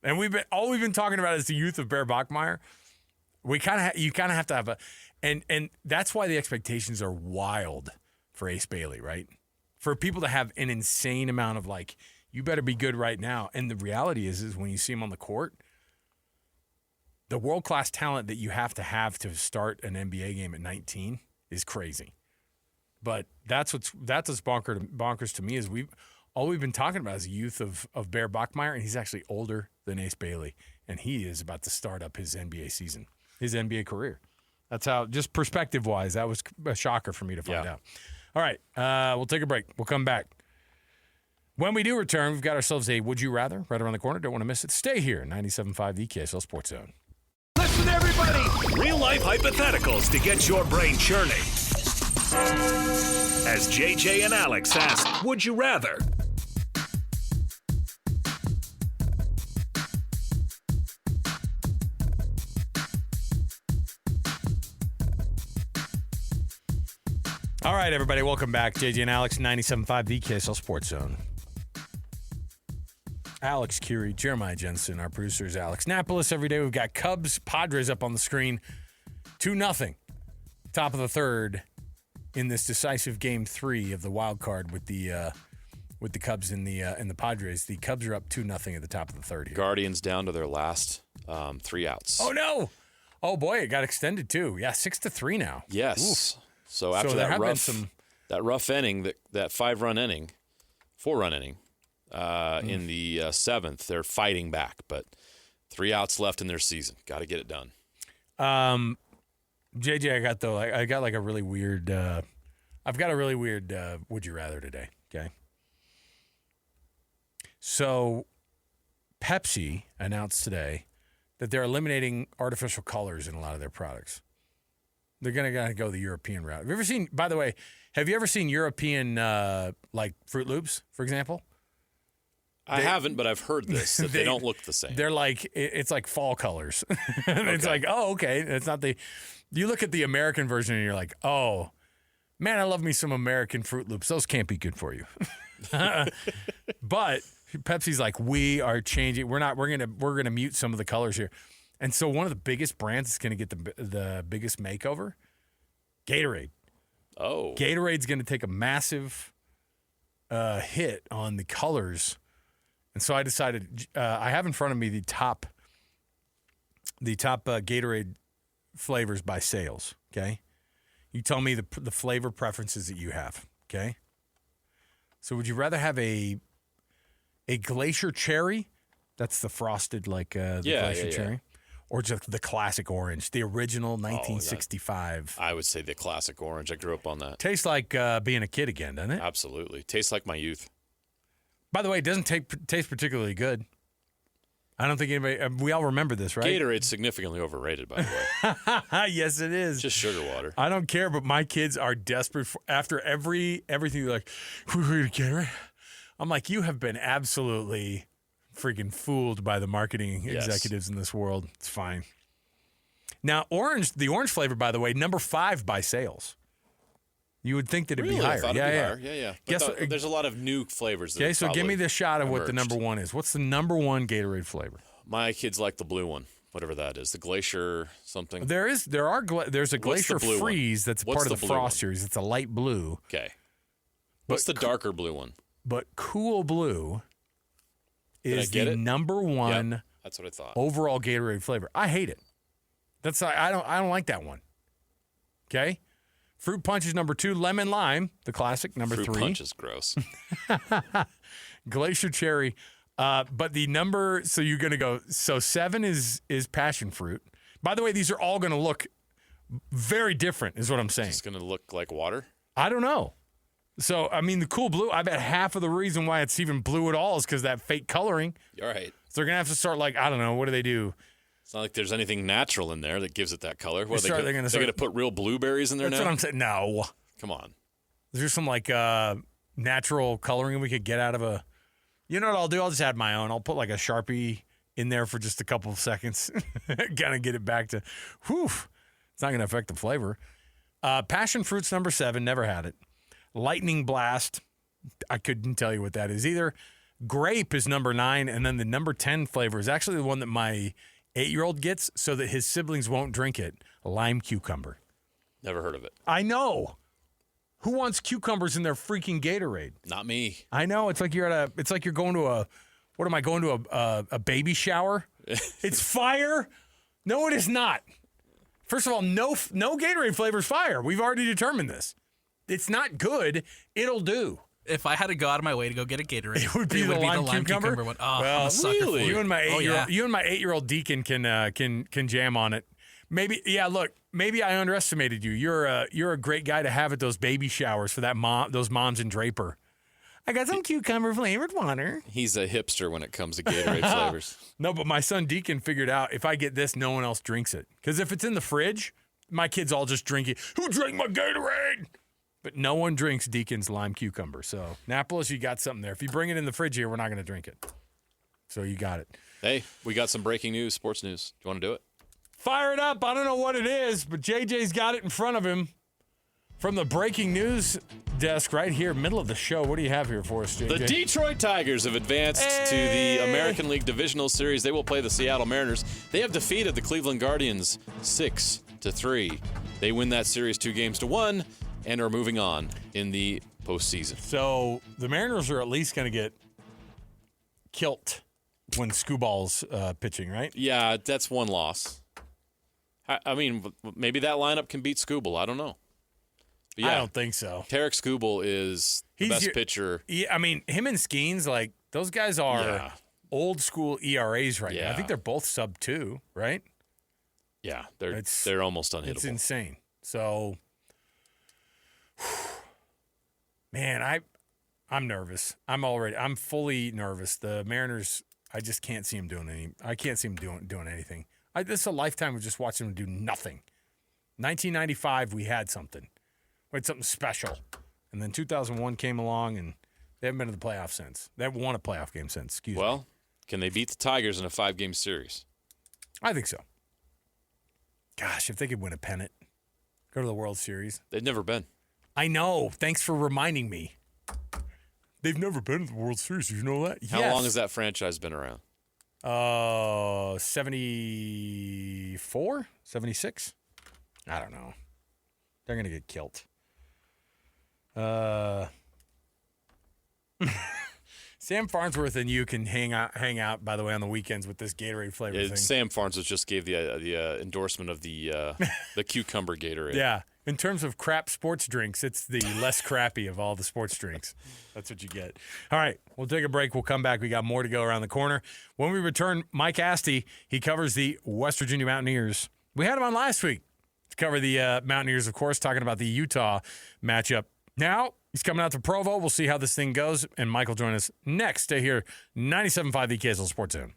And we've been talking about is the youth of Bear Bachmeyer. You kind of have to have and that's why the expectations are wild for Ace Bailey, right? For people to have an insane amount of you better be good right now. And the reality is when you see him on the court, the world-class talent that you have to start an NBA game at 19 is crazy. But that's what's bonkers to me is all we've been talking about is the youth of Bear Bachmeyer, and he's actually older than Ace Bailey, and he is about to start up his NBA season, his NBA career. That's how, just perspective-wise, that was a shocker for me to find out. All right, we'll take a break. We'll come back. When we do return, we've got ourselves a Would You Rather right around the corner. Don't want to miss it. Stay here, 97.5 the KSL Sports Zone. Listen, everybody. Real-life hypotheticals to get your brain churning. As JJ and Alex ask, would you rather? All right, everybody, welcome back. JJ and Alex, 97.5 the KSL Sports Zone. Alex Kirry, Jeremiah Jensen, our producers, Alex Napolis. Every day we've got Cubs, Padres up on the screen. 2-0. Top of the third in this decisive Game 3 of the wild card with the with the Cubs and the Padres. The Cubs are up 2-0 at the top of the third here. Guardians down to their last 3 outs. Oh, no. Oh, boy, it got extended, too. Yeah, 6-3 now. Yes. Oof. So after that rough inning, that 4-run inning, in the 7th, they're fighting back. But 3 outs left in their season. Got to get it done. JJ, I got like a really weird. I've got a really weird would you rather today. Okay. So, Pepsi announced today that they're eliminating artificial colors in a lot of their products. They're gonna go the European route. Have you ever seen? By the way, have you ever seen European like Fruit Loops, for example? I haven't, but I've heard this, that they don't look the same. They're like, it's like fall colors. It's like, oh, okay. It's not you look at the American version and you're like, oh, man, I love me some American Fruit Loops. Those can't be good for you. But Pepsi's like, we are changing. We're going to mute some of the colors here. And so one of the biggest brands that's going to get the biggest makeover, Gatorade. Oh. Gatorade's going to take a massive hit on the colors. And so I decided, I have in front of me the top Gatorade flavors by sales, okay? You tell me the flavor preferences that you have, okay? So would you rather have a Glacier Cherry? That's the frosted, like Glacier Cherry. Or just the classic orange, the original 1965. I would say the classic orange. I grew up on that. Tastes like being a kid again, doesn't it? Absolutely. Tastes like my youth. By the way, it doesn't taste particularly good. I don't think anybody. We all remember this, right? Gatorade's significantly overrated, by the way. Yes, it is. Just sugar water. I don't care, but my kids are desperate after everything. They're like, we're going to Gatorade. I'm like, you have been absolutely freaking fooled by the marketing executives in this world. It's fine. Now, the orange flavor, by the way, number 5 by sales. You would think that it'd be higher. I thought it'd be higher. Yeah. But there's a lot of new flavors. Okay, so give me the shot of what the number 1 is. What's the number 1 Gatorade flavor? My kids like the blue one, whatever that is, the Glacier something. There's a Glacier Freeze that's part of the Frost series. It's a light blue. Okay. What's the darker blue one? But Cool Blue is the number 1. Yep, that's what I thought. Overall Gatorade flavor. I hate it. I don't like that one. Okay. Fruit Punch is number 2. Lemon Lime, the classic, number 3. Fruit Punch is gross. Glacier Cherry. But the number, so you're going to go, so 7 is Passion Fruit. By the way, these are all going to look very different, is what I'm saying. It's going to look like water? I don't know. So, I mean, the Cool Blue, I bet half of the reason why it's even blue at all is because that fake coloring. All right. So they're going to have to start, like, I don't know, what do they do? It's not like there's anything natural in there that gives it that color. What, they're going to to put real blueberries in there now? That's what I'm saying. No. Come on. Is there some, like, natural coloring we could get out of a... You know what I'll do? I'll just add my own. I'll put, like, a Sharpie in there for just a couple of seconds. Kind of get it back to... Whew. It's not going to affect the flavor. Passion Fruit's number 7. Never had it. Lightning Blast. I couldn't tell you what that is either. Grape is number 9. And then the number 10 flavor is actually the one that my 8-year-old gets so that his siblings won't drink it. Lime Cucumber. Never heard of it. I know. Who wants cucumbers in their freaking Gatorade? Not me. I know. It's like you're going to a, what am I going to a baby shower? It's fire. No, it is not. First of all, no Gatorade flavor is fire. We've already determined this. It's not good. It'll do. If I had to go out of my way to go get a Gatorade, it would be the lime cucumber one. Oh, well, I'm a sucker for it. You and my 8-year-old Deacon can jam on it. Maybe, yeah. Look, maybe I underestimated you. You're a great guy to have at those baby showers for those moms in Draper. I got some cucumber flavored water. He's a hipster when it comes to Gatorade flavors. No, but my son Deacon figured out if I get this, no one else drinks it. Because if it's in the fridge, my kids all just drink it. Who drank my Gatorade? But no one drinks Deacon's lime cucumber. So, Napolis, you got something there. If you bring it in the fridge here, we're not going to drink it. So, you got it. Hey, we got some breaking news, sports news. Do you want to do it? Fire it up. I don't know what it is, but JJ's got it in front of him. From the breaking news desk right here, middle of the show. What do you have here for us, JJ? The Detroit Tigers have advanced to the American League Divisional Series. They will play the Seattle Mariners. They have defeated the Cleveland Guardians 6-3. They win that series 2-1. And are moving on in the postseason. So the Mariners are at least going to get kilt when Scooball's pitching, right? Yeah, that's one loss. I mean, maybe that lineup can beat Scooble. I don't know. But yeah, I don't think so. Tarek Scooble is the best pitcher. Yeah, I mean, him and Skeens, like, those guys are old school ERAs right now. I think they're both sub 2, right? Yeah, they're almost unhittable. It's insane. So, man, I'm nervous. I'm fully nervous. The Mariners, I just can't see them doing doing anything. This is a lifetime of just watching them do nothing. 1995, we had something. We had something special. And then 2001 came along, and they haven't been to the playoffs since. They haven't won a playoff game since. Well, can they beat the Tigers in a 5-game series? I think so. Gosh, if they could win a pennant, go to the World Series. They've never been. I know. Thanks for reminding me. They've never been to the World Series. Did you know that? How long has that franchise been around? 74? 76? I don't know. They're going to get killed. Sam Farnsworth and you can hang out, by the way, on the weekends with this Gatorade flavor thing. Sam Farnsworth just gave the endorsement of the cucumber Gatorade. Yeah. In terms of crap sports drinks, it's the less crappy of all the sports drinks. That's what you get. All right, we'll take a break. We'll come back. We got more to go around the corner. When we return, Mike Asti, he covers the West Virginia Mountaineers. We had him on last week to cover the Mountaineers, of course, talking about the Utah matchup. Now, he's coming out to Provo. We'll see how this thing goes, and Mike will join us next. Stay here, 97.5 the KSL Sports Zone.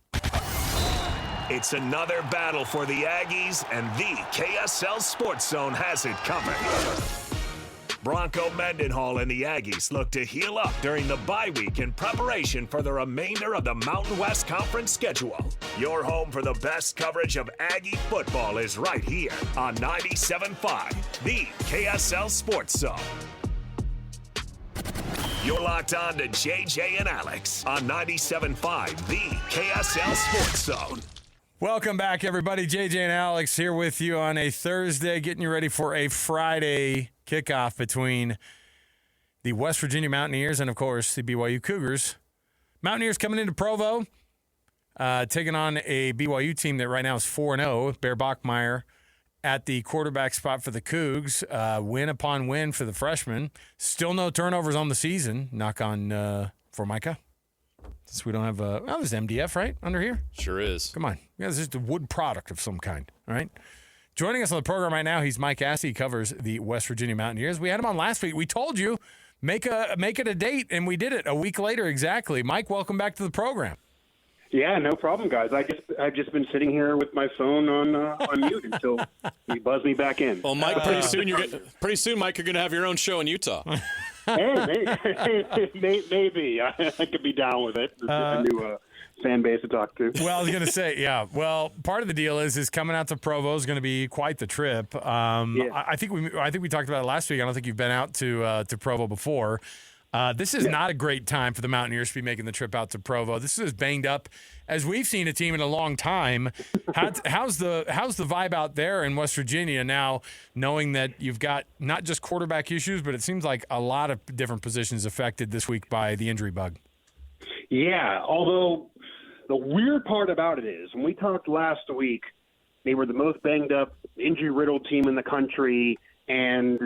It's another battle for the Aggies, and the KSL Sports Zone has it covered. Bronco Mendenhall and the Aggies look to heal up during the bye week in preparation for the remainder of the Mountain West Conference schedule. Your home for the best coverage of Aggie football is right here on 97.5, the KSL Sports Zone. You're locked on to JJ and Alex on 97.5, the KSL Sports Zone. Welcome back, everybody. JJ and Alex here with you on a Thursday, getting you ready for a Friday kickoff between the West Virginia Mountaineers and, of course, the BYU Cougars. Mountaineers coming into Provo, taking on a BYU team that right now is 4-0. Bear Bachmeier at the quarterback spot for the Cougs. Win upon win for the freshmen. Still no turnovers on the season. Knock on for Micah. Since we don't have there's MDF, right, under here? Sure is. Come on. Yeah, this is a wood product of some kind, all right? Joining us on the program right now, he's Mike Asti. He covers the West Virginia Mountaineers. We had him on last week. We told you, make it a date, and we did it a week later exactly. Mike, welcome back to the program. Yeah, no problem, guys. I've just been sitting here with my phone on mute until you buzz me back in. Well, Mike, pretty soon, Mike, you're going to have your own show in Utah. Hey, maybe I could be down with it. A new fan base to talk to. Well, I was going to say, yeah. Well, part of the deal is coming out to Provo is going to be quite the trip. I think we talked about it last week. I don't think you've been out to Provo before. This is not a great time for the Mountaineers to be making the trip out to Provo. This is as banged up as we've seen a team in a long time. How's the vibe out there in West Virginia now, knowing that you've got not just quarterback issues, but it seems like a lot of different positions affected this week by the injury bug? Yeah, although the weird part about it is when we talked last week, they were the most banged up, injury-riddled team in the country, and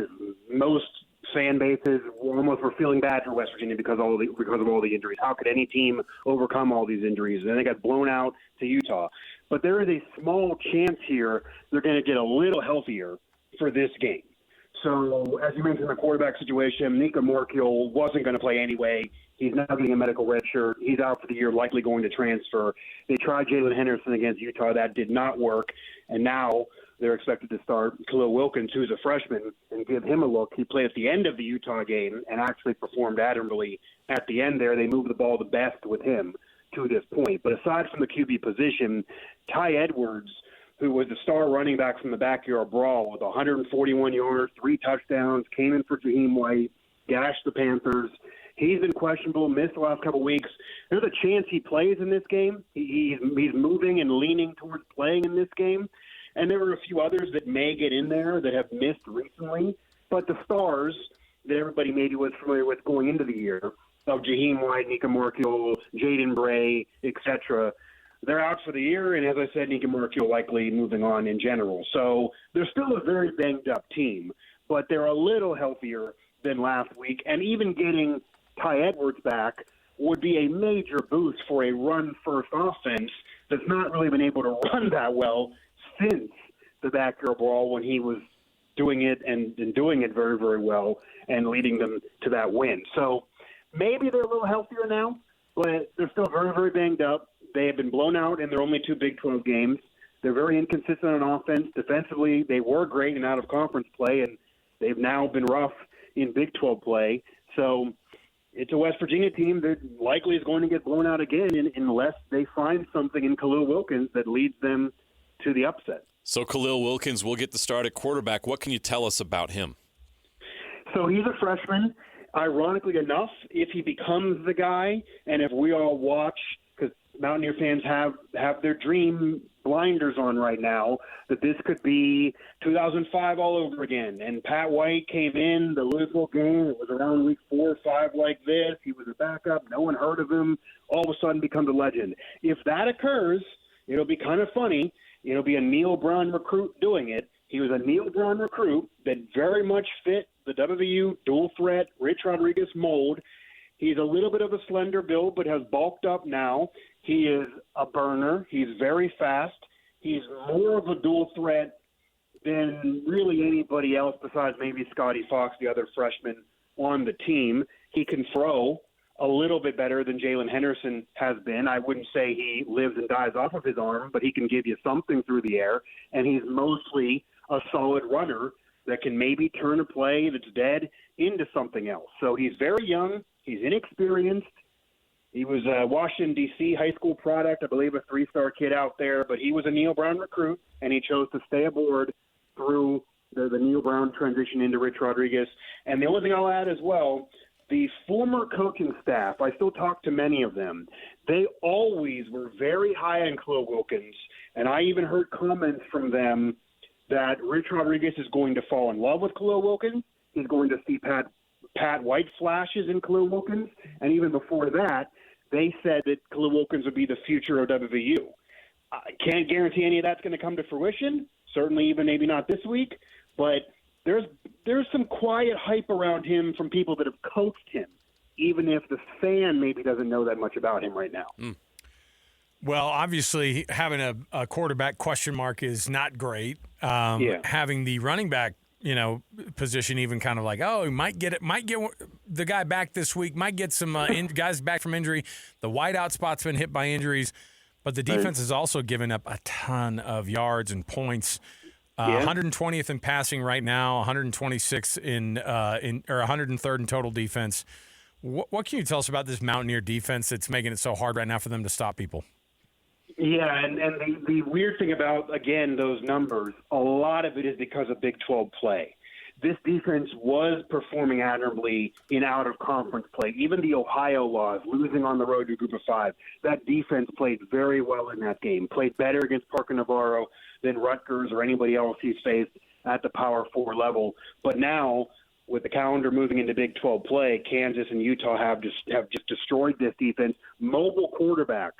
most fan bases almost were feeling bad for West Virginia because of all the injuries. How could any team overcome all these injuries? And they got blown out to Utah. But there is a small chance here they're going to get a little healthier for this game. So, as you mentioned, the quarterback situation, Nika Morkiel wasn't going to play anyway. He's now getting a medical red shirt. He's out for the year, likely going to transfer. They tried Jalen Henderson against Utah. That did not work. And now they're expected to start Khalil Wilkins, who's a freshman, and give him a look. He played at the end of the Utah game and actually performed admirably at the end there. They moved the ball the best with him to this point. But aside from the QB position, Ty Edwards, who was the star running back from the backyard brawl with 141 yards, 3 touchdowns, came in for Jaheim White, gashed the Panthers. He's been questionable, missed the last couple of weeks. There's a chance he plays in this game. He's moving and leaning towards playing in this game. And there were a few others that may get in there that have missed recently. But the stars, that everybody maybe was familiar with going into the year, of Jaheim White, Nika Markiel, Jaden Bray, etc., they're out for the year, and as I said, Nika Markiel likely moving on in general. So they're still a very banged-up team, but they're a little healthier than last week, and even getting Ty Edwards back would be a major boost for a run-first offense that's not really been able to run that well since the backyard brawl when he was doing it and doing it very, very well and leading them to that win. So maybe they're a little healthier now, but they're still very, very banged up. They have been blown out in their only 2 Big 12 games. They're very inconsistent on offense. Defensively, they were great in out-of-conference play, and they've now been rough in Big 12 play. So it's a West Virginia team that likely is going to get blown out again unless they find something in Khalil Wilkins that leads them to the upset. So Khalil Wilkins will get the start at quarterback. What can you tell us about him? So he's a freshman. Ironically enough, if he becomes the guy, and if we all watch, because Mountaineer fans have their dream blinders on right now, that this could be 2005 all over again. And Pat White came in the Louisville game. It was around week 4 or 5 like this. He was a backup. No one heard of him. All of a sudden becomes a legend. If that occurs, it'll be kind of funny. It'll be a Neil Brown recruit doing it. He was a Neil Brown recruit that very much fit the WVU dual threat Rich Rodriguez mold. He's a little bit of a slender build, but has bulked up now. He is a burner. He's very fast. He's more of a dual threat than really anybody else besides maybe Scotty Fox, the other freshman on the team. He can throw a little bit better than Jalen Henderson has been. I wouldn't say he lives and dies off of his arm, but he can give you something through the air, and he's mostly a solid runner that can maybe turn a play that's dead into something else. So he's very young. He's inexperienced. He was a Washington, D.C. high school product, I believe a 3-star kid out there, but he was a Neil Brown recruit, and he chose to stay aboard through the Neil Brown transition into Rich Rodriguez. And the only thing I'll add as well, the former coaching staff, I still talk to many of them, they always were very high on Khalil Wilkins, and I even heard comments from them that Rich Rodriguez is going to fall in love with Khalil Wilkins. He's going to see Pat White flashes in Khalil Wilkins, and even before that, they said that Khalil Wilkins would be the future of WVU. I can't guarantee any of that's going to come to fruition, certainly even maybe not this week, but there's some quiet hype around him from people that have coached him, even if the fan maybe doesn't know that much about him right now. Well, obviously, having a quarterback question mark is not great. Having the running back, position even kind of like, oh, he might get the guy back this week, might get some guys back from injury. The wideout spot's been hit by injuries, but the defense has also given up a ton of yards and points. 120th in passing right now, 126th or 103rd in total defense. What can you tell us about this Mountaineer defense that's making it so hard right now for them to stop people? Yeah, and the weird thing about, again, those numbers, a lot of it is because of Big 12 play. This defense was performing admirably in out-of-conference play. Even the Ohio loss, losing on the road to a group of 5, that defense played very well in that game, played better against Parker Navarro than Rutgers or anybody else he's faced at the Power 4 level. But now, with the calendar moving into Big 12 play, Kansas and Utah have just destroyed this defense. Mobile quarterbacks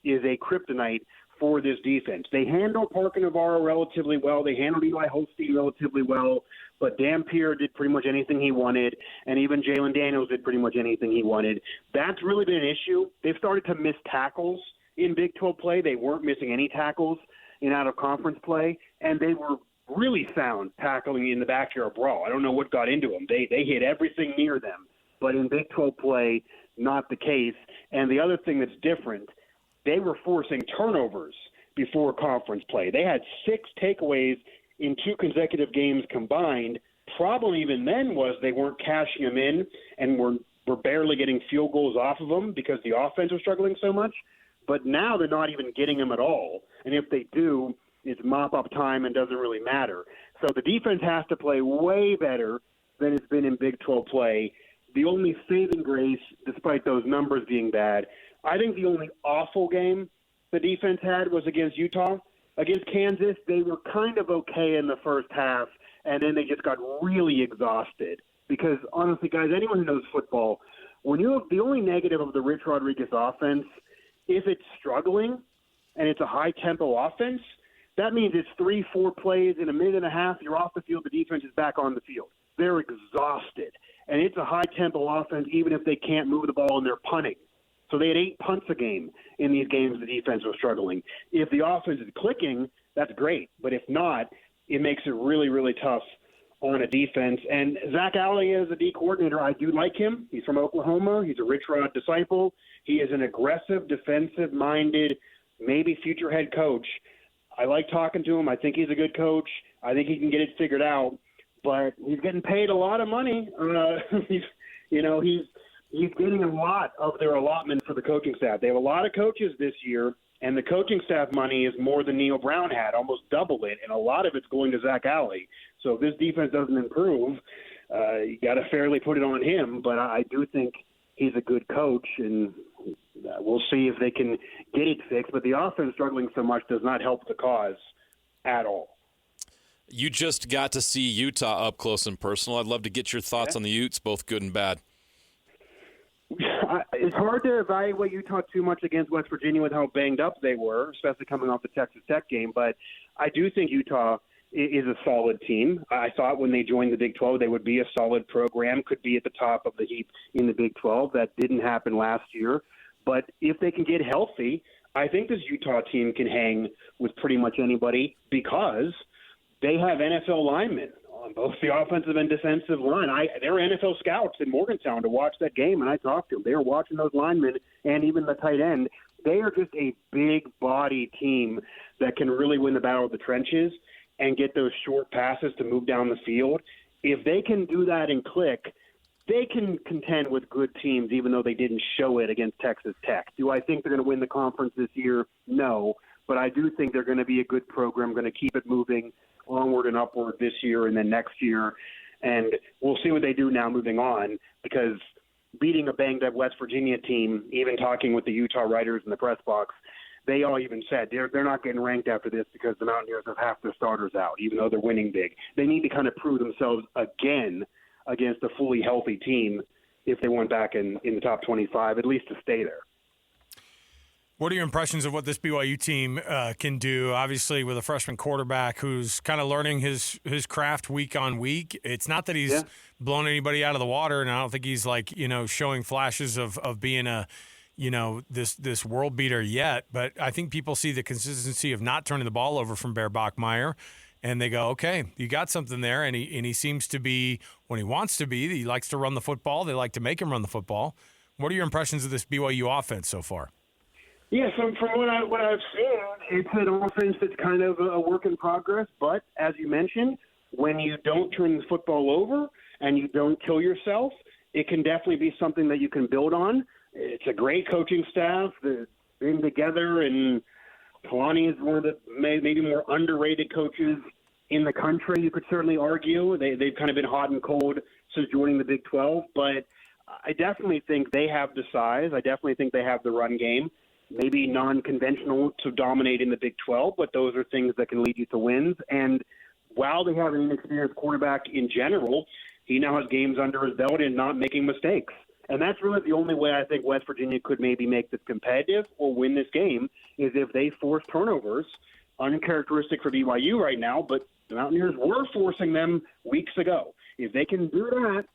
is a kryptonite for this defense. They handle Parker Navarro relatively well. They handled Eli Holstein relatively well. But Dampier did pretty much anything he wanted, and even Jalen Daniels did pretty much anything he wanted. That's really been an issue. They've started to miss tackles in Big 12 play. They weren't missing any tackles in out-of-conference play, and they were really sound tackling in the backyard brawl. I don't know what got into them. They hit everything near them. But in Big 12 play, not the case. And the other thing that's different, they were forcing turnovers before conference play. They had 6 takeaways in 2 consecutive games combined. Problem even then was they weren't cashing them in and were barely getting field goals off of them because the offense was struggling so much. But now they're not even getting them at all. And if they do, it's mop-up time and doesn't really matter. So the defense has to play way better than it's been in Big 12 play. The only saving grace, despite those numbers being bad, I think the only awful game the defense had was against Utah. Against Kansas, they were kind of okay in the first half, and then they just got really exhausted Because honestly, guys, anyone who knows football, when you have the only negative of the Rich Rodriguez offense, if it's struggling and it's a high-tempo offense, that means it's 3-4 plays in a minute and a half, you're off the field, the defense is back on the field. They're exhausted. And it's a high-tempo offense even if they can't move the ball and they're punting. So they had 8 punts a game in these games the defense was struggling. If the offense is clicking, that's great. But if not, it makes it really, really tough on a defense. And Zach Alley is a D coordinator. I do like him. He's from Oklahoma. He's a Rich Rod disciple. He is an aggressive, defensive-minded, maybe future head coach. I like talking to him. I think he's a good coach. I think he can get it figured out. But he's getting paid a lot of money. He's getting a lot of their allotment for the coaching staff. They have a lot of coaches this year, and the coaching staff money is more than Neil Brown had, almost double it, and a lot of it's going to Zach Alley. So if this defense doesn't improve, you got to fairly put it on him. But I do think he's a good coach, and we'll see if they can get it fixed. But the offense struggling so much does not help the cause at all. You just got to see Utah up close and personal. I'd love to get your thoughts on the Utes, both good and bad. It's hard to evaluate Utah too much against West Virginia with how banged up they were, especially coming off the Texas Tech game. But I do think Utah is a solid team. I thought when they joined the Big 12 they would be a solid program, could be at the top of the heap in the Big 12. That didn't happen last year. But if they can get healthy, I think this Utah team can hang with pretty much anybody because they have NFL linemen on both the offensive and defensive line. There were NFL scouts in Morgantown to watch that game, and I talked to them. They were watching those linemen and even the tight end. They are just a big-body team that can really win the battle of the trenches and get those short passes to move down the field. If they can do that and click, they can contend with good teams, even though they didn't show it against Texas Tech. Do I think they're going to win the conference this year? No. But I do think they're going to be a good program, going to keep it moving onward and upward this year and then next year. And we'll see what they do now moving on, because beating a banged-up West Virginia team, even talking with the Utah writers in the press box, they all even said they're not getting ranked after this because the Mountaineers have half their starters out, even though they're winning big. They need to kind of prove themselves again against a fully healthy team if they went back in the top 25, at least to stay there. What are your impressions of what this BYU team can do? Obviously, with a freshman quarterback who's kind of learning his craft week on week. It's not that he's blown anybody out of the water, and I don't think he's showing flashes of being a this world beater yet. But I think people see the consistency of not turning the ball over from Bear Bachmeier, and they go, okay, you got something there. And he seems to be when he wants to be. He likes to run the football. They like to make him run the football. What are your impressions of this BYU offense so far? Yeah, so from what I've seen, it's an offense that's kind of a work in progress. But as you mentioned, when you don't turn the football over and you don't kill yourself, it can definitely be something that you can build on. It's a great coaching staff that's been together, and Kalani is one of the maybe more underrated coaches in the country. You could certainly argue they've kind of been hot and cold since joining the Big 12, but I definitely think they have the size. I definitely think they have the run game. Maybe non-conventional to dominate in the Big 12, but those are things that can lead you to wins. And while they have an inexperienced quarterback in general, he now has games under his belt and not making mistakes. And that's really the only way I think West Virginia could maybe make this competitive or win this game is if they force turnovers, uncharacteristic for BYU right now, but the Mountaineers were forcing them weeks ago. If they can do that,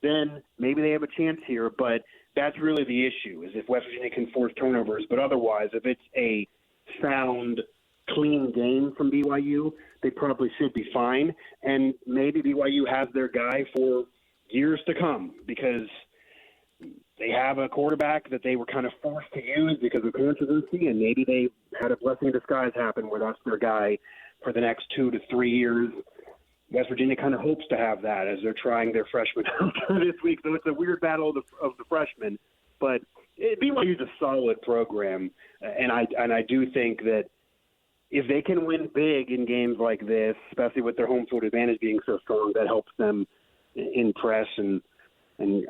then maybe they have a chance here. But that's really the issue, is if West Virginia can force turnovers. But otherwise, if it's a sound, clean game from BYU, they probably should be fine. And maybe BYU has their guy for years to come because they have a quarterback that they were kind of forced to use because of controversy, and maybe they had a blessing in disguise happen where that's their guy for the next 2 to 3 years. West Virginia kind of hopes to have that as they're trying their freshmen out this week. So it's a weird battle of the freshmen. But BYU is a solid program, and I do think that if they can win big in games like this, especially with their home field advantage being so strong, that helps them impress. And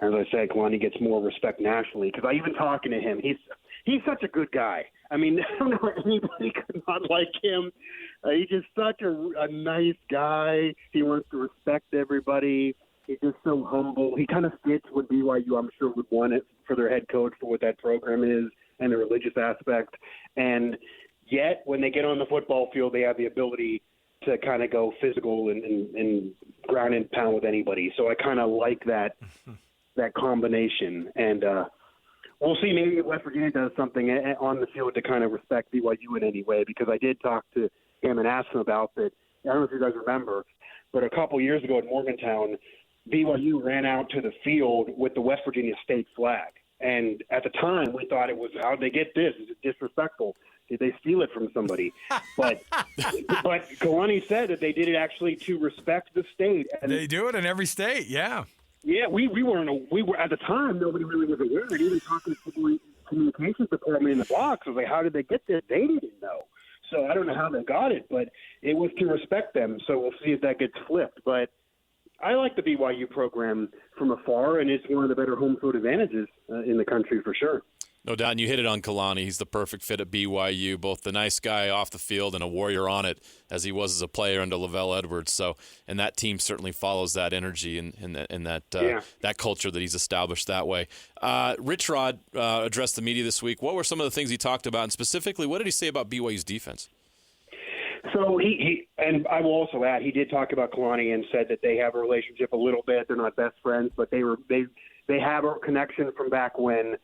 as I said, Kalani gets more respect nationally because I even talking to him, he's such a good guy. I mean, I don't know anybody could not like him. He's just such a nice guy. He wants to respect everybody. He's just so humble. He kind of fits what BYU, I'm sure, would want it for their head coach for what that program is and the religious aspect. And yet, when they get on the football field, they have the ability to kind of go physical and ground and pound with anybody. So I kind of like that combination. And we'll see. Maybe West Virginia does something on the field to kind of respect BYU in any way, because I did talk to him and ask him about that. I don't know if you guys remember, but a couple years ago at Morgantown, BYU ran out to the field with the West Virginia state flag. And at the time, we thought it was, how'd they get this? Is it disrespectful? Did they steal it from somebody? But Kalani said that they did it actually to respect the state. And they do it in every state, yeah. Yeah, we were at the time, nobody really was aware. And even talking to the communications department in the box, I was like, how did they get this? They didn't know. So I don't know how they got it, but it was to respect them. So we'll see if that gets flipped. But I like the BYU program from afar, and it's one of the better home field advantages in the country for sure. No doubt, and you hit it on Kalani. He's the perfect fit at BYU, both the nice guy off the field and a warrior on it, as he was as a player under LaVell Edwards. So, and that team certainly follows that energy and that culture that he's established that way. Rich Rod addressed the media this week. What were some of the things he talked about, and specifically, what did he say about BYU's defense? So he and I will also add, he did talk about Kalani and said that they have a relationship a little bit. They're not best friends, but they have a connection from back when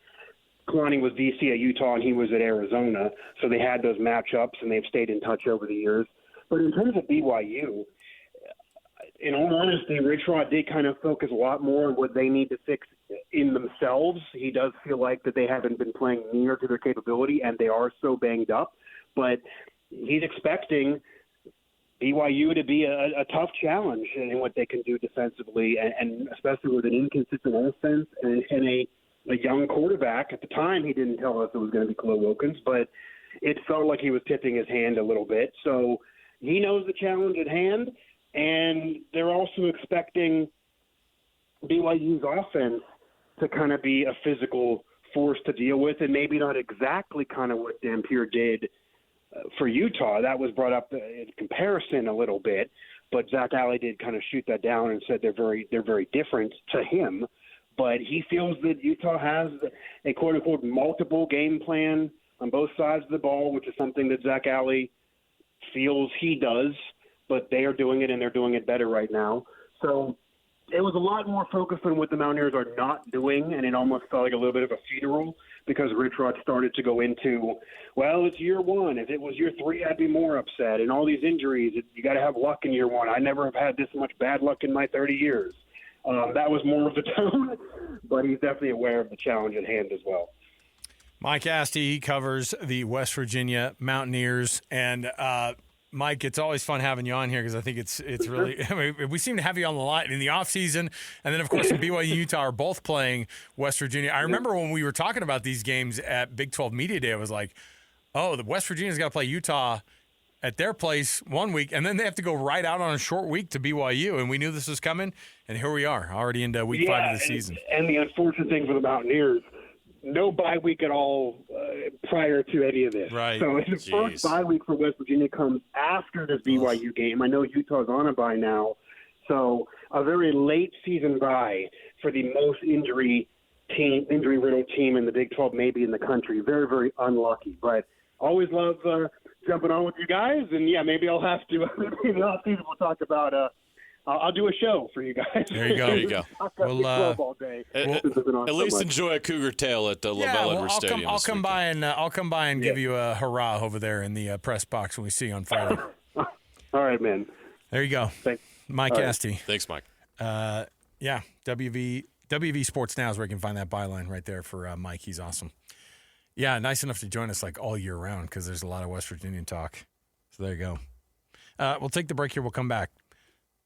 Kalani was DC at Utah and he was at Arizona. So they had those matchups and they've stayed in touch over the years. But in terms of BYU, in all honesty, Rich Rod did kind of focus a lot more on what they need to fix in themselves. He does feel like that they haven't been playing near to their capability and they are so banged up. But he's expecting BYU to be a tough challenge in what they can do defensively, and especially with an inconsistent offense and a young quarterback. At the time, he didn't tell us it was going to be Khalil Wilkins, but it felt like he was tipping his hand a little bit. So he knows the challenge at hand, and they're also expecting BYU's offense to kind of be a physical force to deal with, and maybe not exactly kind of what Dampier did for Utah. That was brought up in comparison a little bit, but Zach Alley did kind of shoot that down and said they're very different to him. But he feels that Utah has a quote-unquote multiple game plan on both sides of the ball, which is something that Zach Alley feels he does, but they are doing it, and they're doing it better right now. So it was a lot more focused on what the Mountaineers are not doing, and it almost felt like a little bit of a funeral because Rich Rod started to go into, well, it's year one. If it was year three, I'd be more upset. And all these injuries, you got to have luck in year one. I never have had this much bad luck in my 30 years. That was more of the tone, but he's definitely aware of the challenge at hand as well. Mike Asti, he covers the West Virginia Mountaineers, and Mike, it's always fun having you on here because I think it's really – I mean, we seem to have you on the line in the offseason, and then, of course, BYU and Utah are both playing West Virginia. I remember when we were talking about these games at Big 12 Media Day, I was like, oh, the West Virginia's got to play Utah at their place one week, and then they have to go right out on a short week to BYU, and we knew this was coming, and here we are, already into week 5 of the season. And the unfortunate thing for the Mountaineers, no bye week at all prior to any of this. Right. So the first bye week for West Virginia comes after this BYU game. I know Utah's on a bye now, so a very late season bye for the most injury-riddled team in the Big 12, maybe in the country. Very, very unlucky. But always love jumping on with you guys, and yeah, maybe I'll have to. In the off-season, we'll talk about. I'll do a show for you guys. There you go. There you go. We'll, all day. At least enjoy a Cougar tail at LaVell Edwards Stadium. I'll come by and give you a hurrah over there in the press box when we see you on Friday. All right, man. There you go. Thanks. Mike Asti. Thanks, Mike. Yeah, WV Sports Now is where you can find that byline right there for Mike. He's awesome. Yeah, nice enough to join us like all year round because there's a lot of West Virginian talk. So there you go. We'll take the break here. We'll come back.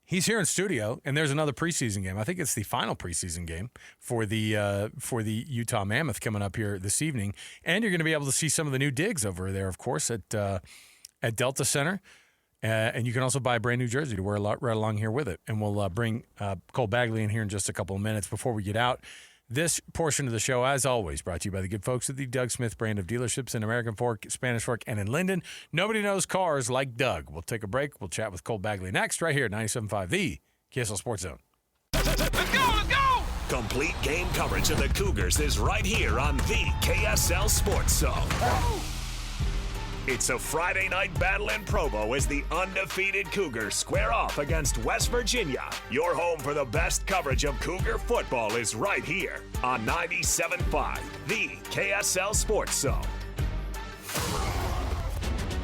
He's here in studio, and there's another preseason game. I think it's the final preseason game for the Utah Mammoth coming up here this evening. And you're going to be able to see some of the new digs over there, of course, at Delta Center. And you can also buy a brand new jersey to wear right along here with it. And we'll bring Cole Bagley in here in just a couple of minutes before we get out. This portion of the show, as always, brought to you by the good folks at the Doug Smith brand of dealerships in American Fork, Spanish Fork, and in Linden. Nobody knows cars like Doug. We'll take a break. We'll chat with Cole Bagley next right here at 97.5, the KSL Sports Zone. Let's go! Complete game coverage of the Cougars is right here on the KSL Sports Zone. It's a Friday night battle in Provo as the undefeated Cougars square off against West Virginia. Your home for the best coverage of Cougar football is right here on 97.5, the KSL Sports Zone.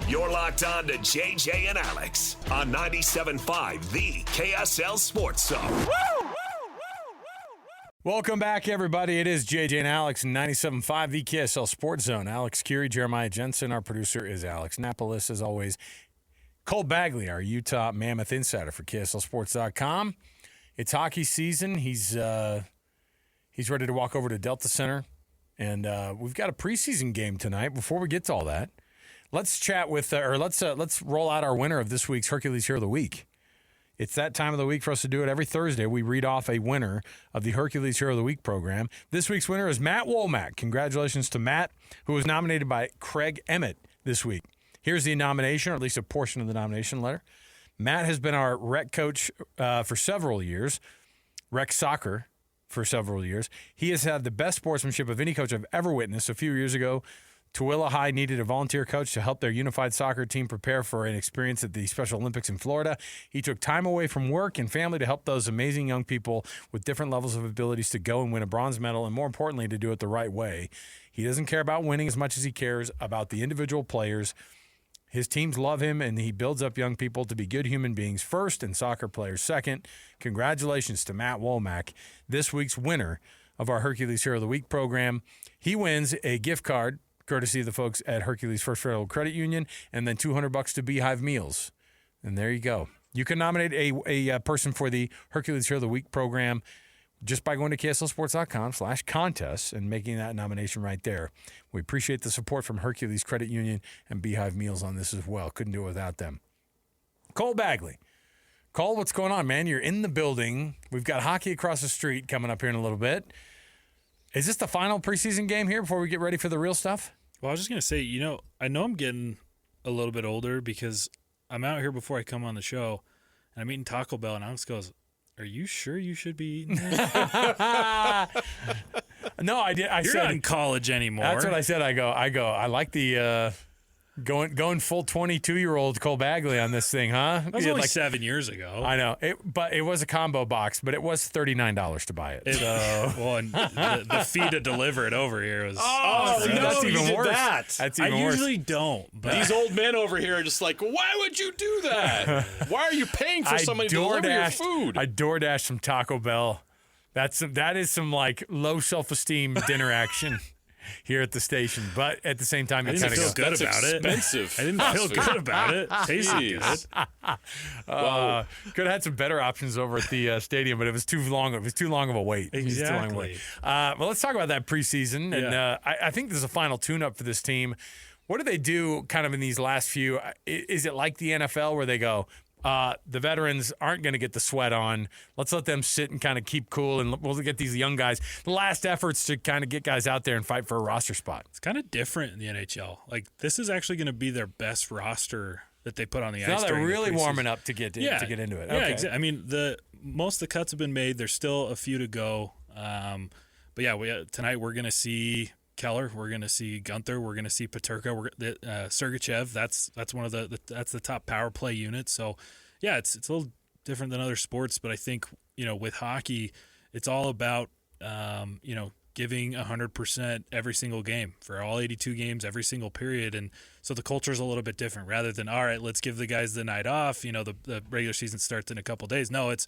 You're locked on to JJ and Alex on 97.5, the KSL Sports Zone. Welcome back, everybody. It is JJ and Alex, 97.5, the KSL Sports Zone. Alex Kirry, Jeremiah Jensen. Our producer is Alex Napolis, as always. Cole Bagley, our Utah Mammoth insider for KSLSports.com. It's hockey season. He's ready to walk over to Delta Center, and we've got a preseason game tonight. Before we get to all that, let's chat with, let's roll out our winner of this week's Hercules Hero of the Week. It's that time of the week for us to do it. Every Thursday, we read off a winner of the Hercules Hero of the Week program. This week's winner is Matt Womack. Congratulations to Matt, who was nominated by Craig Emmett this week. Here's the nomination, or at least a portion of the nomination letter. Matt has been our rec coach for several years, rec soccer for several years. He has had the best sportsmanship of any coach I've ever witnessed. A few years ago, Tooele High needed a volunteer coach to help their unified soccer team prepare for an experience at the Special Olympics in Florida. He took time away from work and family to help those amazing young people with different levels of abilities to go and win a bronze medal, and more importantly, to do it the right way. He doesn't care about winning as much as he cares about the individual players. His teams love him, and he builds up young people to be good human beings first and soccer players second. Congratulations to Matt Womack, this week's winner of our Hercules Hero of the Week program. He wins a gift card courtesy of the folks at Hercules First Federal Credit Union, and then $200 to Beehive Meals. And there you go. You can nominate a person for the Hercules Hero of the Week program just by going to KSLSports.com/contests and making that nomination right there. We appreciate the support from Hercules Credit Union and Beehive Meals on this as well. Couldn't do it without them. Cole Bagley. Cole, what's going on, man? You're in the building. We've got hockey across the street coming up here in a little bit. Is this the final preseason game here before we get ready for the real stuff? Well, I was just going to say, I know I'm getting a little bit older because I'm out here before I come on the show, and I'm eating Taco Bell, and Alex goes, "Are you sure you should be eating that?" No, I did. You're not in college anymore. That's what I said. I go. I like the going full 22-year-old Cole Bagley on this thing, huh? That was only 7 years ago. I know, but it was a combo box, but it was $39 to buy it. Well, and the fee to deliver it over here was. That's even worse. That's even I worse. usually don't. But These old men over here are just like, why would you do that? Why are you paying for somebody to deliver your food? I DoorDashed some Taco Bell. That is some like low self-esteem dinner action here at the station, but at the same time, I didn't feel good about it. Expensive. I didn't feel good about it. Tasted good. Could have had some better options over at the stadium, but it was too long. It was too long of a wait. Exactly. Well, let's talk about that preseason, and I think there's a final tune-up for this team. What do they do kind of in these last few? Is it like the NFL where they go, the veterans aren't going to get the sweat on. Let's let them sit and kind of keep cool, and we'll get these young guys. The last efforts to kind of get guys out there and fight for a roster spot. It's kind of different in the NHL. Like, this is actually going to be their best roster that they put on the ice. Now they're really the warming up to get into it. Yeah, exactly. I mean, most of the cuts have been made. There's still a few to go. But yeah, tonight we're going to see Keller, we're going to see Gunther, we're going to see Peterka, Sergachev. That's one of that's the top power play unit. So yeah, it's a little different than other sports, but I think with hockey, it's all about giving 100% every single game for all 82 games, every single period, and so the culture is a little bit different. Rather than all right, let's give the guys the night off. The regular season starts in a couple days. No, it's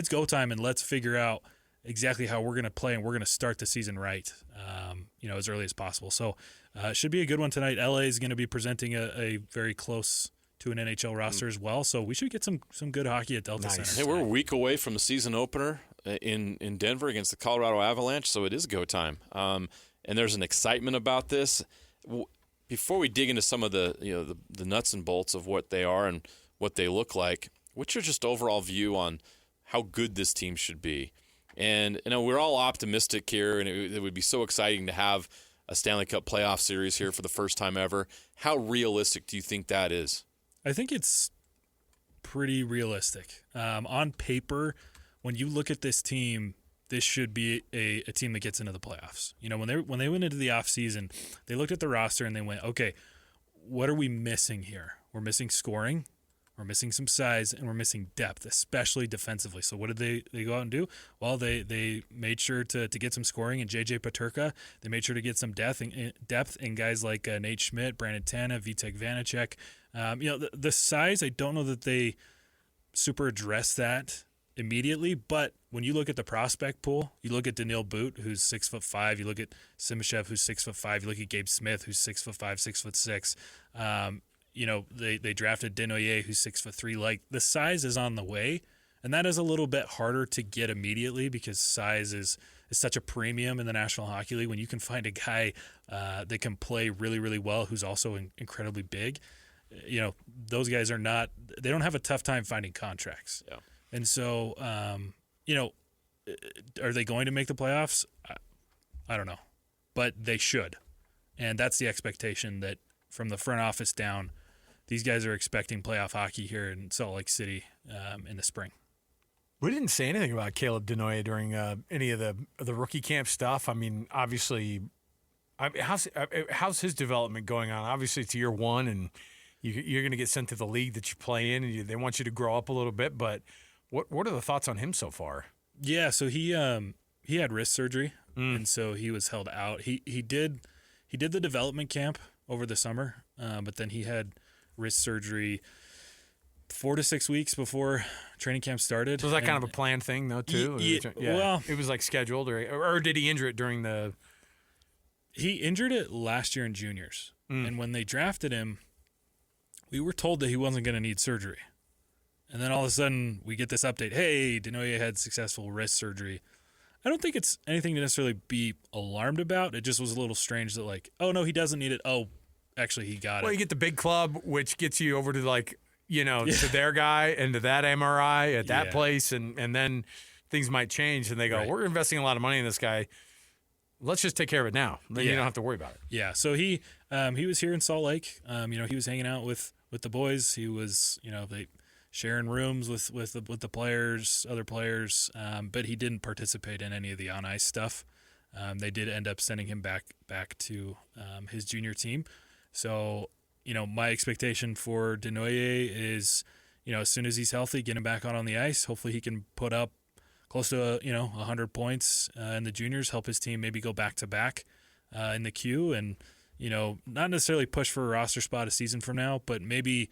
go time, and let's figure out exactly how we're going to play, and we're going to start the season right, as early as possible. So it should be a good one tonight. LA is going to be presenting a very close to an NHL roster as well, so we should get some good hockey at Delta Center. Hey, we're a week away from the season opener in Denver against the Colorado Avalanche, so it is go time. And there's an excitement about this. Before we dig into some of the nuts and bolts of what they are and what they look like, what's your just overall view on how good this team should be? And we're all optimistic here, and it would be so exciting to have a Stanley Cup playoff series here for the first time ever. How realistic do you think that is? I think it's pretty realistic. On paper, when you look at this team, this should be a team that gets into the playoffs. You know, when they went into the offseason, they looked at the roster and they went, okay, what are we missing here? We're missing scoring, we're missing some size, and we're missing depth, especially defensively. So what did they go out and do? Well, they made sure to get some scoring in J.J. Peterka. They made sure to get some depth in guys like Nate Schmidt, Brandon Tana, Vitek Vanacek. You know, the size, I don't know that they super address that immediately, but when you look at the prospect pool, you look at Daniil Boot, who's 6'5", you look at Simashev, who's 6'5", you look at Gabe Smith, who's 6'5", 6'6". You know, they drafted Denoyer, who's 6'3". Like, the size is on the way, and that is a little bit harder to get immediately because size is such a premium in the National Hockey League. When you can find a guy that can play really, really well, who's also incredibly big, you know, those guys they don't have a tough time finding contracts. Yeah. And so, you know, are they going to make the playoffs? I don't know, but they should. And that's the expectation, that from the front office down, these guys are expecting playoff hockey here in Salt Lake City in the spring. We didn't say anything about Caleb Denoyer during any of the rookie camp stuff. I mean, obviously, how's his development going on? Obviously, it's year one, and you're going to get sent to the league that you play in, and they want you to grow up a little bit. But what are the thoughts on him so far? Yeah, so he had wrist surgery, and so he was held out. He did the development camp over the summer, but then he had wrist surgery 4 to 6 weeks before training camp started. So was that kind of a planned thing, though, too? Yeah, well, it was like scheduled, or did he injure it during the? He injured it last year in juniors, and when they drafted him, we were told that he wasn't going to need surgery. And then all of a sudden, we get this update. Hey, Denoyer had successful wrist surgery. I don't think it's anything to necessarily be alarmed about. It just was a little strange that, like, oh, no, he doesn't need it. Oh, actually, he got it. Well, you get the big club, which gets you over to, like, you know, to their guy and to that MRI at that place, and then things might change, and they go, we're investing a lot of money in this guy. Let's just take care of it now. Then you don't have to worry about it. Yeah, so he was here in Salt Lake. You know, he was hanging out with the boys. He was, you know, they sharing rooms with the players, other players, but he didn't participate in any of the on-ice stuff. They did end up sending him back to his junior team. So, you know, my expectation for Denoyer is, you know, as soon as he's healthy, get him back on the ice. Hopefully he can put up close to 100 points in the juniors, help his team maybe go back-to-back in the queue, and, you know, not necessarily push for a roster spot a season from now, but maybe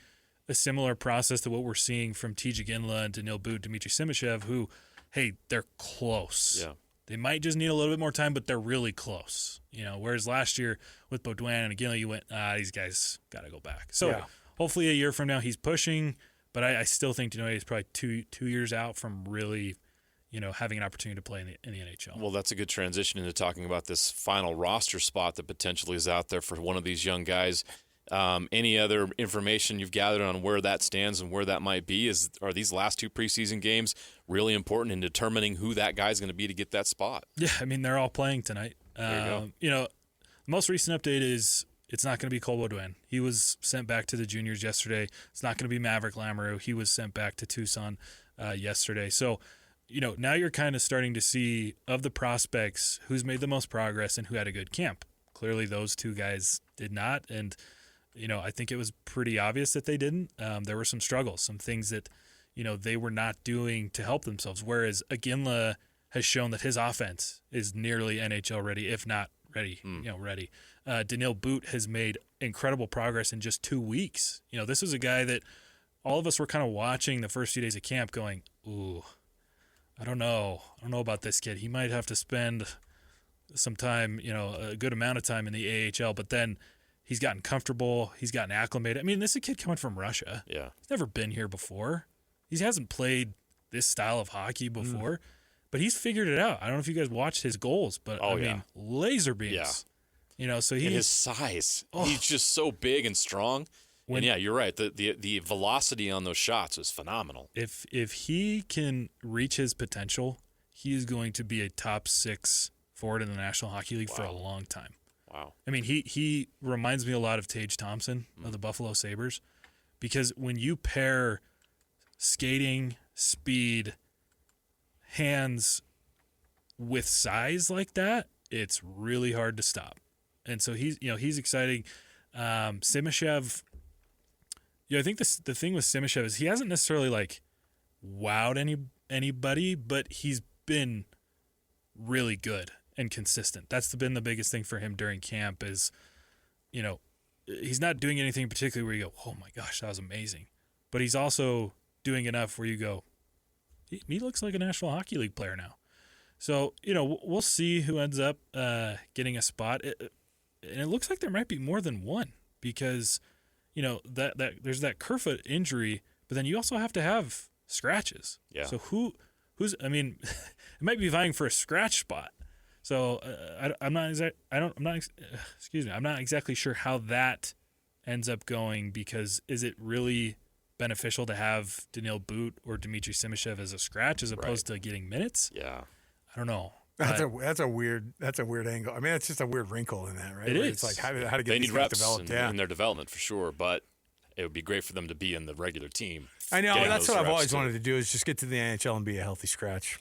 a similar process to what we're seeing from TJ Ginla and Daniil Boot, Dmitry Simashev, who, hey, they're close. Yeah. They might just need a little bit more time, but they're really close. You know, whereas last year with Baudouin and Ginla, you went, these guys got to go back. So hopefully a year from now he's pushing, but I still think Denoyer is probably two years out from really, you know, having an opportunity to play in the NHL. Well, that's a good transition into talking about this final roster spot that potentially is out there for one of these young guys. Any other information you've gathered on where that stands and where that might be? Are these last two preseason games really important in determining who that guy's going to be to get that spot? Yeah, I mean, they're all playing tonight. There you go. You know, the most recent update is it's not going to be Cole Baudouin. He was sent back to the juniors yesterday. It's not going to be Maverick Lamoureux. He was sent back to Tucson yesterday. So, you know, now you're kind of starting to see, of the prospects, who's made the most progress and who had a good camp. Clearly those two guys did not, and you know, I think it was pretty obvious that they didn't. There were some struggles, some things that, you know, they were not doing to help themselves. Whereas Ginla has shown that his offense is nearly NHL ready, if not ready. Ready. Daniil Boot has made incredible progress in just 2 weeks. You know, this was a guy that all of us were kind of watching the first few days of camp, going, "Ooh, I don't know about this kid. He might have to spend some time, you know, a good amount of time in the AHL." But then he's gotten comfortable. He's gotten acclimated. I mean, this is a kid coming from Russia. Yeah. He's never been here before. He hasn't played this style of hockey before, but he's figured it out. I don't know if you guys watched his goals, but I mean, laser beams. Yeah. You know, so and his size. He's just so big and strong. And yeah, you're right. The velocity on those shots is phenomenal. If he can reach his potential, he is going to be a top 6 forward in the National Hockey League for a long time. Wow. I mean, he reminds me a lot of Tage Thompson of the Buffalo Sabres, because when you pair skating, speed, hands with size like that, it's really hard to stop. And so he's exciting. Simashev, I think the thing with Simashev is he hasn't necessarily like wowed anybody, but he's been really good and consistent. That's been the biggest thing for him during camp is, he's not doing anything particularly where you go, oh my gosh, that was amazing. But he's also doing enough where you go, he looks like a National Hockey League player now. So, we'll see who ends up getting a spot. And it looks like there might be more than one because, that there's that Kerfoot injury, but then you also have to have scratches. Yeah. So who's it might be vying for a scratch spot. So I'm not exactly sure how that ends up going because is it really beneficial to have Daniil Boot or Dmitry Simashev as a scratch as opposed to getting minutes? Yeah. I don't know. That's a weird angle. I mean, it's just a weird wrinkle in that, right? It is. It's like how to get they these need guys reps developed. in their development for sure, but it would be great for them to be in the regular team. I know. That's what I've always wanted to do is just get to the NHL and be a healthy scratch.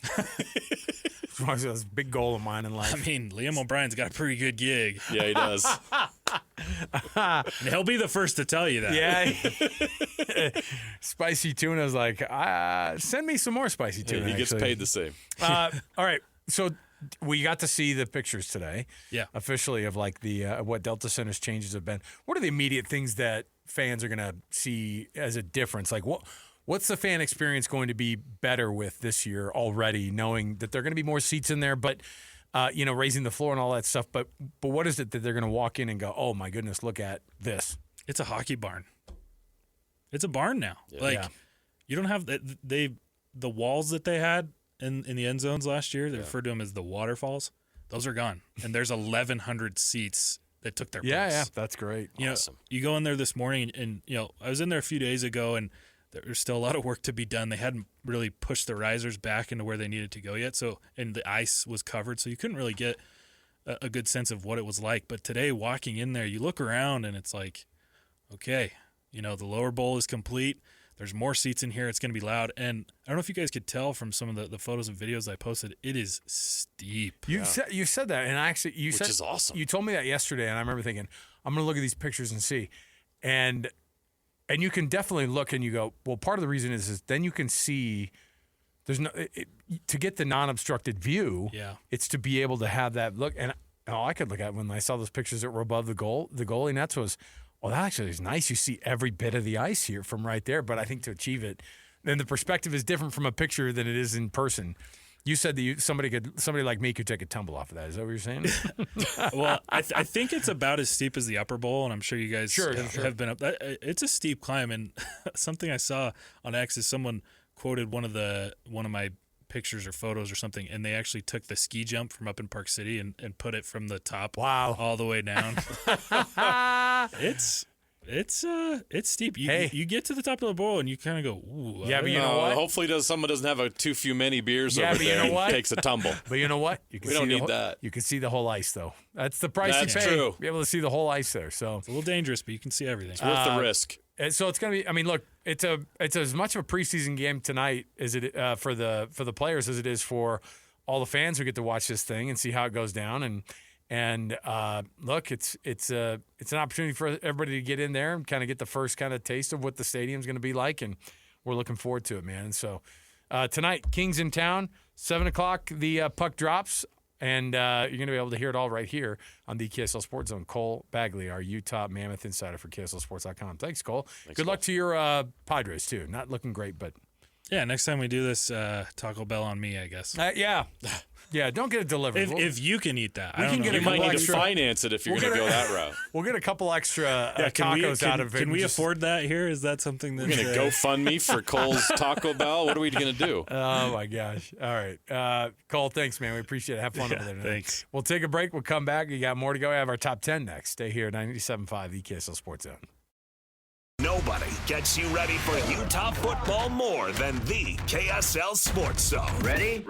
It's a big goal of mine in life. I mean, Liam O'Brien's got a pretty good gig. Yeah, he does. And he'll be the first to tell you that. Yeah. Spicy tuna's like, send me some more spicy tuna. He gets paid the same. All right. So we got to see the pictures today. Yeah. Officially of like the what Delta Center's changes have been. What are the immediate things that fans are going to see as a difference? Like what's the fan experience going to be better with this year already, knowing that there are going to be more seats in there, but raising the floor and all that stuff. But what is it that they're going to walk in and go, oh my goodness, look at this? It's a hockey barn. It's a barn now. Yeah. You don't have the walls that they had in the end zones last year. They referred to them as the waterfalls. Those are gone, and there's 1,100 seats that took their place. Yeah, that's great. Awesome. You go in there this morning, and I was in there a few days ago, and there's still a lot of work to be done. They hadn't really pushed the risers back into where they needed to go yet, and the ice was covered, so you couldn't really get a good sense of what it was like. But today, walking in there, you look around, and it's like, okay, the lower bowl is complete. There's more seats in here. It's going to be loud. And I don't know if you guys could tell from some of the photos and videos I posted, it is steep. You said that, and actually Which is awesome. You told me that yesterday, and I remember thinking, I'm going to look at these pictures and see. And you can definitely look and you go, well, part of the reason is then you can see there's to get the non-obstructed view. Yeah. It's to be able to have that look. And all I could look at when I saw those pictures that were above the goalie nets was, well, that actually is nice. You see every bit of the ice here from right there. But I think to achieve it, then the perspective is different from a picture than it is in person. You said that somebody like me could take a tumble off of that. Is that what you're saying? Well, I think it's about as steep as the upper bowl, and I'm sure you guys have been up. It's a steep climb, and something I saw on X is someone quoted one of my pictures or photos or something, and they actually took the ski jump from up in Park City and put it from the top all the way down. It's steep. You get to the top of the bowl and you kind of go, ooh. Yeah, but you know what? Hopefully someone doesn't have too few many beers over there and takes a tumble. But you know what? We don't need that. You can see the whole ice, though. That's the price you pay. That's true. Be able to see the whole ice there. So it's a little dangerous, but you can see everything. It's worth the risk. And so it's going to be. I mean, look, it's as much of a preseason game tonight as it for the players as it is for all the fans who get to watch this thing and see how it goes down. And look, it's an opportunity for everybody to get in there and kind of get the first kind of taste of what the stadium's going to be like, and we're looking forward to it, man. And so tonight, Kings in town, 7:00. The puck drops. And you're going to be able to hear it all right here on the KSL Sports Zone. Cole Bagley, our Utah Mammoth insider for KSLSports.com. Thanks, Cole. Good luck to your Padres, too. Not looking great, but... Yeah, next time we do this, Taco Bell on me, I guess. Yeah. Yeah, don't get it delivered. If you can eat that. You might need to finance it if you're going to go that route. We'll get a couple extra tacos out of it. Can we afford that here? Is that something that... We're going to GoFundMe for Cole's Taco Bell? What are we going to do? Oh, my gosh. All right. Cole, thanks, man. We appreciate it. Have fun over there. Thanks. We'll take a break. We'll come back. You got more to go. We have our top 10 next. Stay here, 97.5, the KSL Sports Zone. Nobody gets you ready for Utah football more than the KSL Sports Zone. Ready?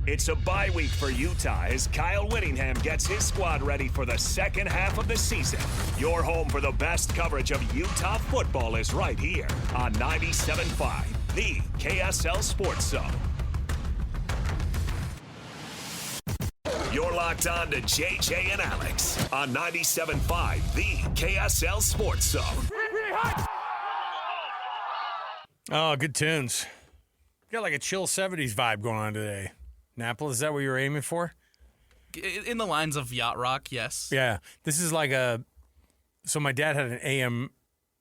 It's a bye week for Utah as Kyle Whittingham gets his squad ready for the second half of the season. Your home for the best coverage of Utah football is right here on 97.5 the KSL Sports Zone. You're locked on to JJ and Alex on 97.5, the KSL Sports Zone. Oh, good tunes. Got like a chill 70s vibe going on today. Naples, is that what you were aiming for? In the lines of yacht rock, yes. Yeah. This is like so my dad had an AM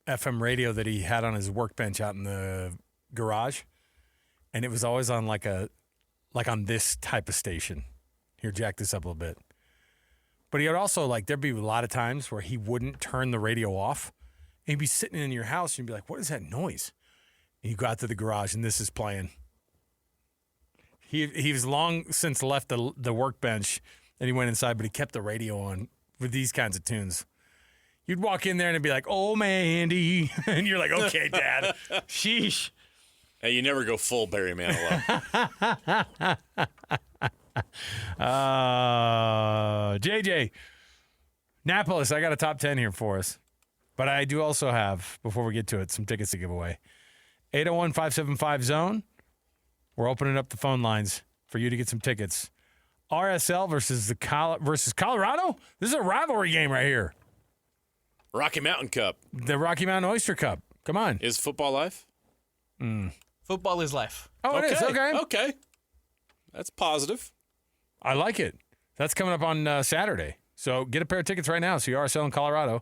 FM radio that he had on his workbench out in the garage. And it was always on like on this type of station. Here, jack this up a little bit. But he would also, there'd be a lot of times where he wouldn't turn the radio off. And he'd be sitting in your house and you'd be like, what is that noise? And you go out to the garage and this is playing. He was long since left the workbench and he went inside, but he kept the radio on with these kinds of tunes. You'd walk in there and it'd be like, oh, man, Andy. And you're like, okay, Dad. Sheesh. Hey, you never go full Barry Manilow. JJ, Napolis, I got a top 10 here for us. But I do also have, before we get to it, some tickets to give away. 801-575-ZONE. We're opening up the phone lines for you to get some tickets. RSL versus Colorado? This is a rivalry game right here. Rocky Mountain Cup. The Rocky Mountain Oyster Cup. Come on. Is football life? Football is life. Oh, it is. Okay. Okay. That's positive. I like it. That's coming up on Saturday. So get a pair of tickets right now. See RSL in Colorado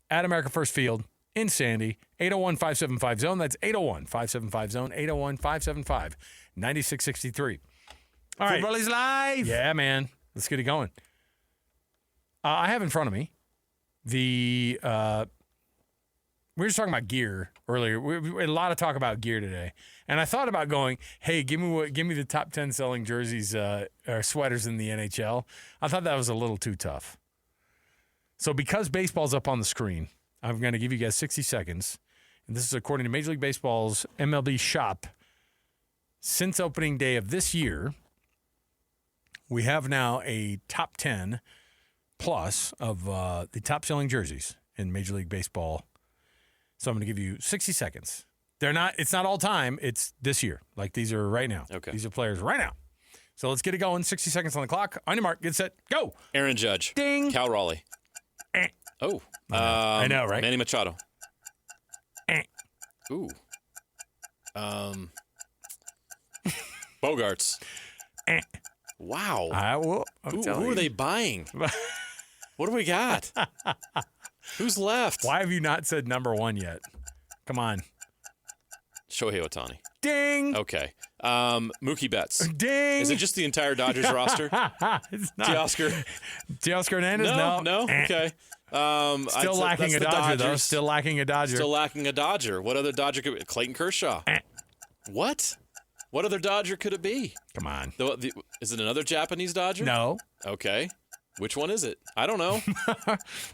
at America First Field in Sandy. 801-575-ZONE. That's 801-575-ZONE. 801-575-9663. All right. Football is live. Yeah, man. Let's get it going. I have in front of me we were just talking about gear earlier. We had a lot of talk about gear today. And I thought about going, hey, give me the top 10 selling jerseys or sweaters in the NHL. I thought that was a little too tough. So because baseball's up on the screen, I'm going to give you guys 60 seconds. And this is according to Major League Baseball's MLB shop. Since opening day of this year, we have now a top 10 plus of the top selling jerseys in Major League Baseball. So I'm going to give you 60 seconds. It's not all time. It's this year. Like these are right now. Okay. These are players right now. So let's get it going. 60 seconds on the clock. On your mark, get set, go. Aaron Judge. Ding. Cal Raleigh. Oh. I know, right? Manny Machado. Ooh. Bogarts. Wow. Who are they buying? What do we got? Who's left? Why have you not said number one yet? Come on. Shohei Ohtani. Ding. Okay. Mookie Betts. Ding. Is it just the entire Dodgers roster? It's not. Teoscar Hernandez? No. Okay. Still lacking a Dodger, though. Still lacking a Dodger. What other Dodger could it be? Clayton Kershaw. What? What other Dodger could it be? Come on. Is it another Japanese Dodger? No. Okay. Which one is it? I don't know.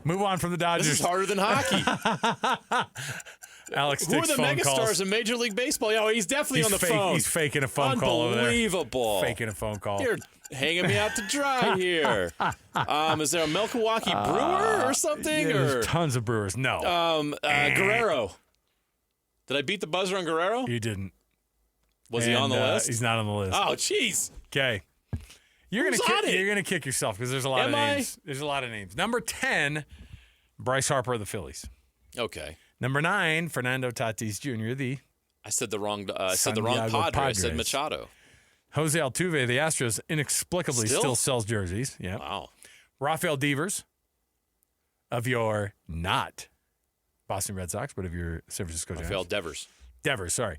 Move on from the Dodgers. This is harder than hockey. Alex Who are takes the phone megastars calls. in Major League Baseball? Oh, he's definitely on the phone. He's faking a phone call over there. Unbelievable. Faking a phone call. You're hanging me out to dry here. Is there a Milwaukee Brewer or something? Yeah, there's tons of Brewers. No. Guerrero. Did I beat the buzzer on Guerrero? You didn't. Was he on the list? He's not on the list. Oh, jeez. Okay. You're gonna kick yourself because there's a lot of names. There's a lot of names. Number 10, Bryce Harper of the Phillies. Okay. Number 9, Fernando Tatis Jr. I said the wrong. Padre. Padres. I said Machado. Jose Altuve of the Astros inexplicably still sells jerseys. Yeah. Wow. Rafael Devers of your not Boston Red Sox, but of your San Francisco Giants. Rafael Devers. Devers, sorry.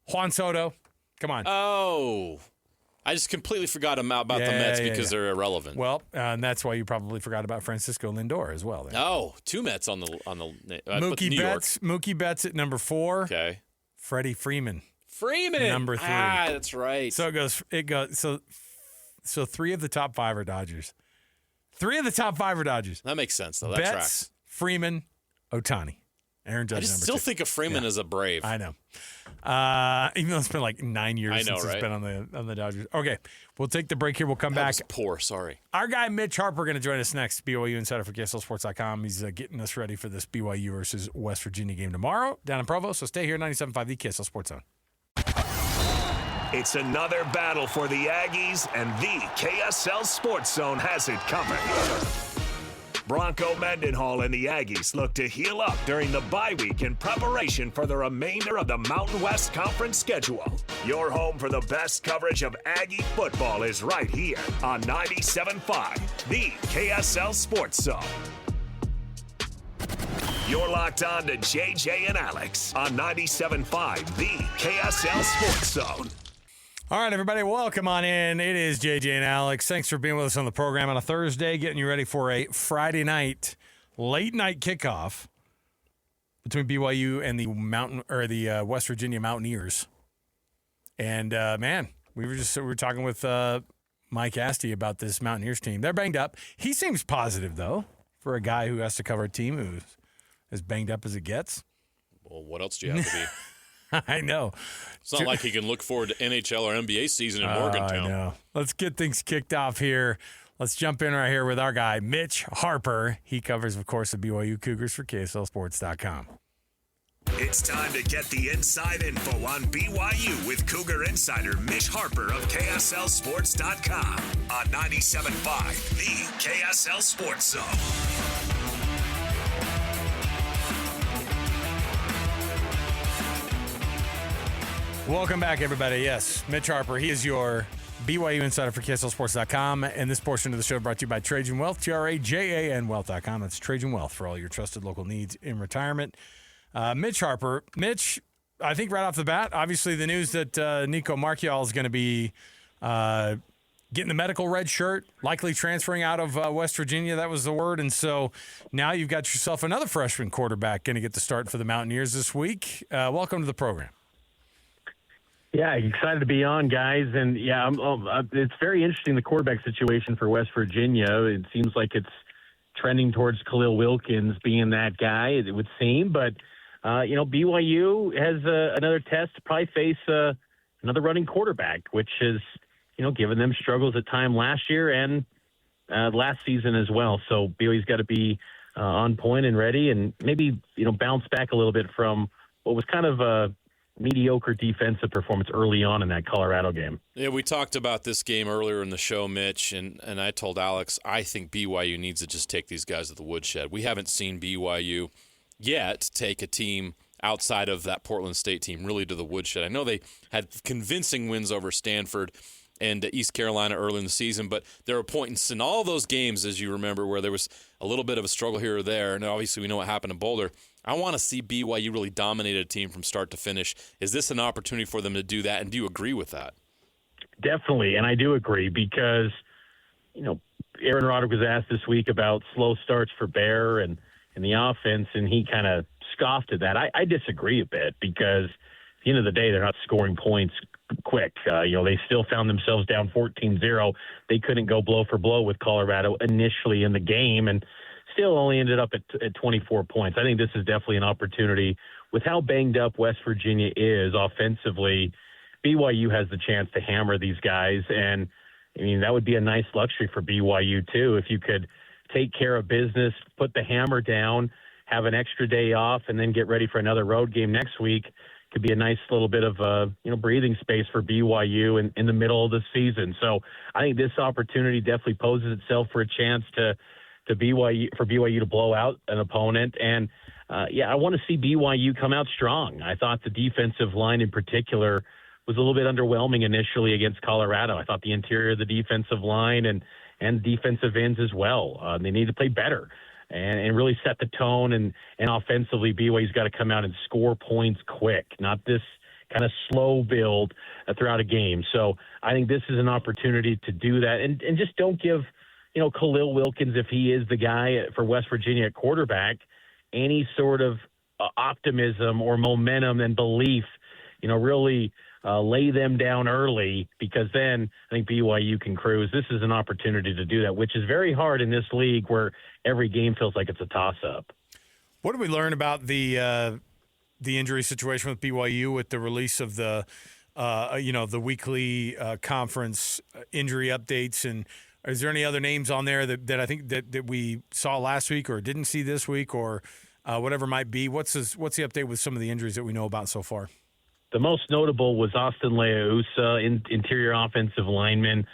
Juan Soto. Come on. Oh. I just completely forgot about the Mets because they're irrelevant. Well, and that's why you probably forgot about Francisco Lindor as well. Then. Oh, 2 Mets on the Mookie Betts at number 4. Okay. Freddie Freeman. Number 3. That's right. So it goes so 3 of the top 5 are Dodgers. 3 of the top 5 are Dodgers. That makes sense though. That Betts, tracks. Freeman, Ohtani. Aaron Judge. I just still think of Freeman as a Brave. I know. Even though it's been like 9 years since he's been on the Dodgers. Okay, we'll take the break here. We'll come back. Was poor, sorry. Our guy Mitch Harper going to join us next. BYU insider for KSLSports.com. He's getting us ready for this BYU versus West Virginia game tomorrow down in Provo. So stay here, 97.5 the KSL Sports Zone. It's another battle for the Aggies, and the KSL Sports Zone has it covered. Bronco Mendenhall and the Aggies look to heal up during the bye week in preparation for the remainder of the Mountain West Conference schedule. Your home for the best coverage of Aggie football is right here on 97.5, the KSL Sports Zone. You're locked on to JJ and Alex on 97.5, the KSL Sports Zone. All right, everybody, welcome on in. It is JJ and Alex. Thanks for being with us on the program on a Thursday, getting you ready for a Friday night, late night kickoff between BYU and the West Virginia Mountaineers. And man, we were talking with Mike Asti about this Mountaineers team. They're banged up. He seems positive though for a guy who has to cover a team who's as banged up as it gets. Well, what else do you have to be? I know. It's not like he can look forward to NHL or NBA season in Morgantown. I know. Let's get things kicked off here. Let's jump in right here with our guy, Mitch Harper. He covers, of course, the BYU Cougars for KSLSports.com. It's time to get the inside info on BYU with Cougar insider Mitch Harper of KSLSports.com on 97.5, the KSL Sports Zone. Welcome back, everybody. Yes, Mitch Harper. He is your BYU insider for KSLSports.com. And this portion of the show brought to you by Trajan Wealth, TRAJAN Wealth.com. That's Trajan Wealth for all your trusted local needs in retirement. Mitch Harper. Mitch, I think right off the bat, obviously the news that Nico Marchiol is going to be getting the medical red shirt, likely transferring out of West Virginia. That was the word. And so now you've got yourself another freshman quarterback going to get the start for the Mountaineers this week. Welcome to the program. Yeah, excited to be on, guys. And, yeah, it's very interesting, the quarterback situation for West Virginia. It seems like it's trending towards Khalil Wilkins being that guy, it would seem. But, BYU has another test to probably face another running quarterback, which has, given them struggles at time last year and last season as well. So BYU's got to be on point and ready and maybe, bounce back a little bit from what was kind of a mediocre defensive performance early on in that Colorado game. Yeah, we talked about this game earlier in the show, Mitch, and I told Alex, I think BYU needs to just take these guys to the woodshed. We haven't seen BYU yet take a team outside of that Portland State team really to the woodshed. I know they had convincing wins over Stanford and East Carolina early in the season, but there were points in all those games, as you remember, where there was a little bit of a struggle here or there, and obviously we know what happened in Boulder. I want to see BYU really dominate a team from start to finish. Is this an opportunity for them to do that, and do you agree with that? Definitely, and I do agree because, Aaron Roderick was asked this week about slow starts for Bear and the offense, and he kind of scoffed at that. I disagree a bit because at the end of the day, they're not scoring points quick. They still found themselves down 14-0. They couldn't go blow for blow with Colorado initially in the game, and still only ended up at 24 points. I think this is definitely an opportunity. With how banged up West Virginia is offensively, BYU has the chance to hammer these guys. And, that would be a nice luxury for BYU, too, if you could take care of business, put the hammer down, have an extra day off, and then get ready for another road game next week. Could be a nice little bit of breathing space for BYU in the middle of the season. So I think this opportunity definitely poses itself for a chance to BYU to blow out an opponent. And, I want to see BYU come out strong. I thought the defensive line in particular was a little bit underwhelming initially against Colorado. I thought the interior of the defensive line and defensive ends as well. They need to play better and really set the tone. And offensively, BYU's got to come out and score points quick, not this kind of slow build throughout a game. So I think this is an opportunity to do that. And just don't give Khalil Wilkins, if he is the guy for West Virginia at quarterback, any sort of optimism or momentum and belief, really lay them down early, because then I think BYU can cruise. This is an opportunity to do that, which is very hard in this league where every game feels like it's a toss-up. What did we learn about the injury situation with BYU with the release of the weekly conference injury updates? And is there any other names on there that I think that we saw last week or didn't see this week or whatever it might be? What's the update with some of the injuries that we know about so far? the most notable was Austin Leausa, interior offensive lineman.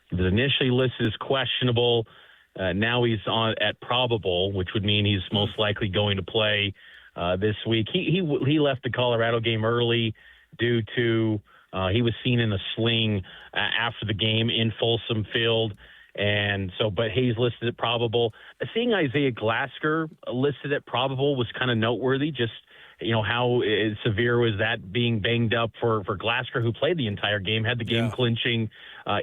He was initially listed as questionable. Now he's on at probable, which would mean he's most likely going to play this week. He left the Colorado game early due to he was seen in a sling after the game in Folsom Field. And so, but he's listed at probable. Seeing Isaiah Glasker listed at probable was kind of noteworthy. Just, how severe was that being banged up for Glasker, who played the entire game, had the game-clinching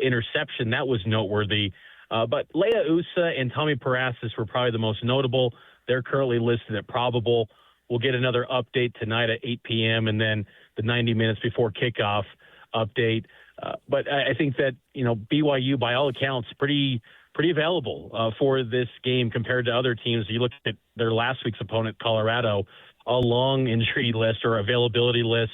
interception. That was noteworthy. But Leausa and Tommy Parasis were probably the most notable. They're currently listed at probable. We'll get another update tonight at 8 p.m. and then the 90 minutes before kickoff update. But I think that, BYU, by all accounts, pretty available for this game compared to other teams. You look at their last week's opponent, Colorado, a long injury list or availability list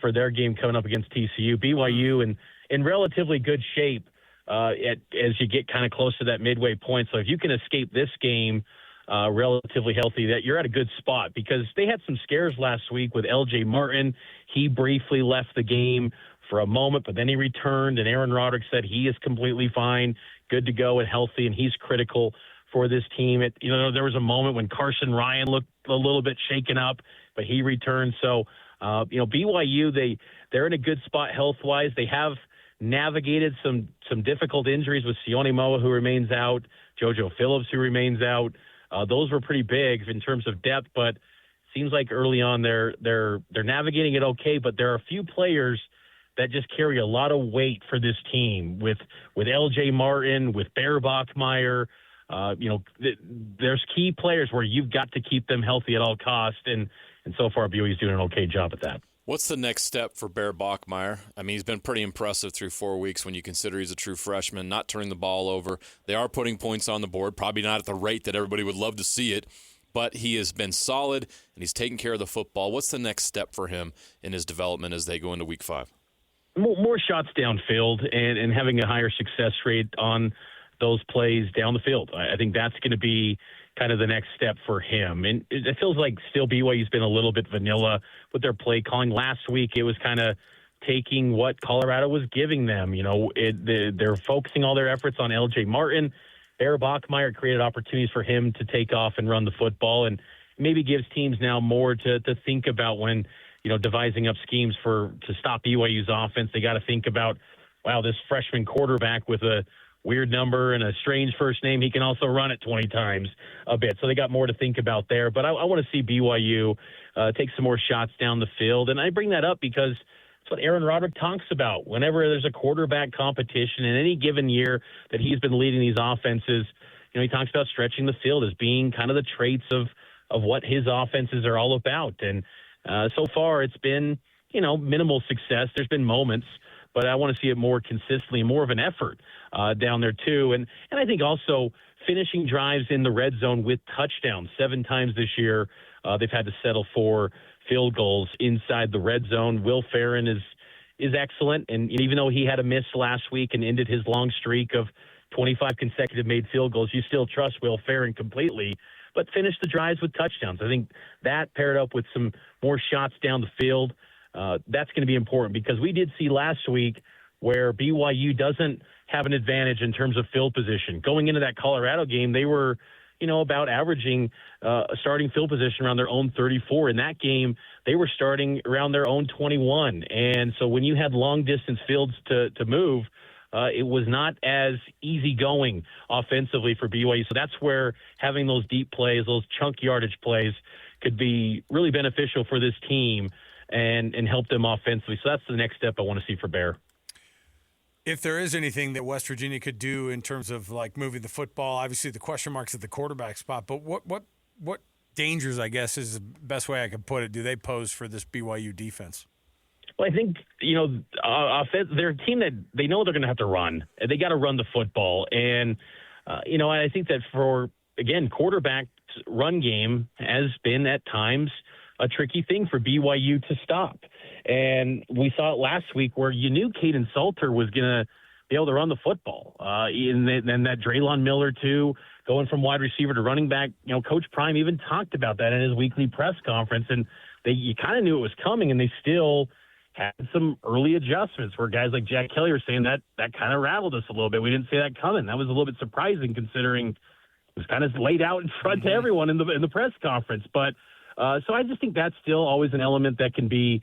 for their game coming up against TCU. BYU in relatively good shape as you get kind of close to that midway point. So if you can escape this game relatively healthy, that you're at a good spot, because they had some scares last week with LJ Martin. He briefly left the game for a moment, but then he returned, and Aaron Roderick said he is completely fine, good to go and healthy, and he's critical for this team. There was a moment when Carson Ryan looked a little bit shaken up, but he returned. So, BYU, they're in a good spot health-wise. They have navigated some difficult injuries with Sione Moa, who remains out, JoJo Phillips, who remains out. Those were pretty big in terms of depth, but seems like early on they're navigating it okay. But there are a few players that just carry a lot of weight for this team with LJ Martin, with Bear Bachmeier. There's key players where you've got to keep them healthy at all costs, and so far BYU's doing an okay job at that. What's the next step for Bear Bachmeier? I mean, he's been pretty impressive through 4 weeks when you consider he's a true freshman, not turning the ball over. They are putting points on the board, probably not at the rate that everybody would love to see it, but he has been solid, and he's taking care of the football. What's the next step for him in his development as they go into Week 5? More shots downfield and having a higher success rate on those plays down the field. I think that's going to be kind of the next step for him. And it feels like still BYU's been a little bit vanilla with their play calling. Last week, it was kind of taking what Colorado was giving them. They're focusing all their efforts on LJ Martin. Bear Bachmeier created opportunities for him to take off and run the football, and maybe gives teams now more to think about when, devising up schemes to stop BYU's offense. They got to think about, wow, this freshman quarterback with a weird number and a strange first name, he can also run it 20 times a bit. So they got more to think about there. But I want to see BYU take some more shots down the field. And I bring that up because it's what Aaron Roderick talks about. Whenever there's a quarterback competition in any given year that he's been leading these offenses, he talks about stretching the field as being kind of the traits of what his offenses are all about. And so far it's been, minimal success. There's been moments, but I want to see it more consistently, more of an effort down there too. And I think also finishing drives in the red zone with touchdowns. 7 times this year they've had to settle for field goals inside the red zone. Will Ferrin is excellent, and even though he had a miss last week and ended his long streak of 25 consecutive made field goals, you still trust Will Ferrin completely, but finish the drives with touchdowns. I think that paired up with some more shots down the field, that's going to be important, because we did see last week where BYU doesn't have an advantage in terms of field position. Going into that Colorado game, they were, about averaging a starting field position around their own 34. In that game, they were starting around their own 21. And so when you had long distance fields to move, it was not as easy going offensively for BYU. So that's where having those deep plays, those chunk yardage plays, could be really beneficial for this team and help them offensively. So that's the next step I want to see for Bear. If there is anything that West Virginia could do in terms of like moving the football, obviously the question marks at the quarterback spot, but what dangers, I guess, is the best way I could put it, do they pose for this BYU defense? Well, I think, they're a team that they know they're going to have to run. They got to run the football. And, I think that for, again, quarterback run game has been at times a tricky thing for BYU to stop. And we saw it last week where you knew Caden Salter was going to be able to run the football. And that Draylon Miller, too, going from wide receiver to running back. Coach Prime even talked about that in his weekly press conference. And you kind of knew it was coming, and they still, had some early adjustments where guys like Jack Kelly are saying that kind of rattled us a little bit. We didn't see that coming. That was a little bit surprising considering it was kind of laid out in front to everyone in the press conference. But so I just think that's still always an element that can be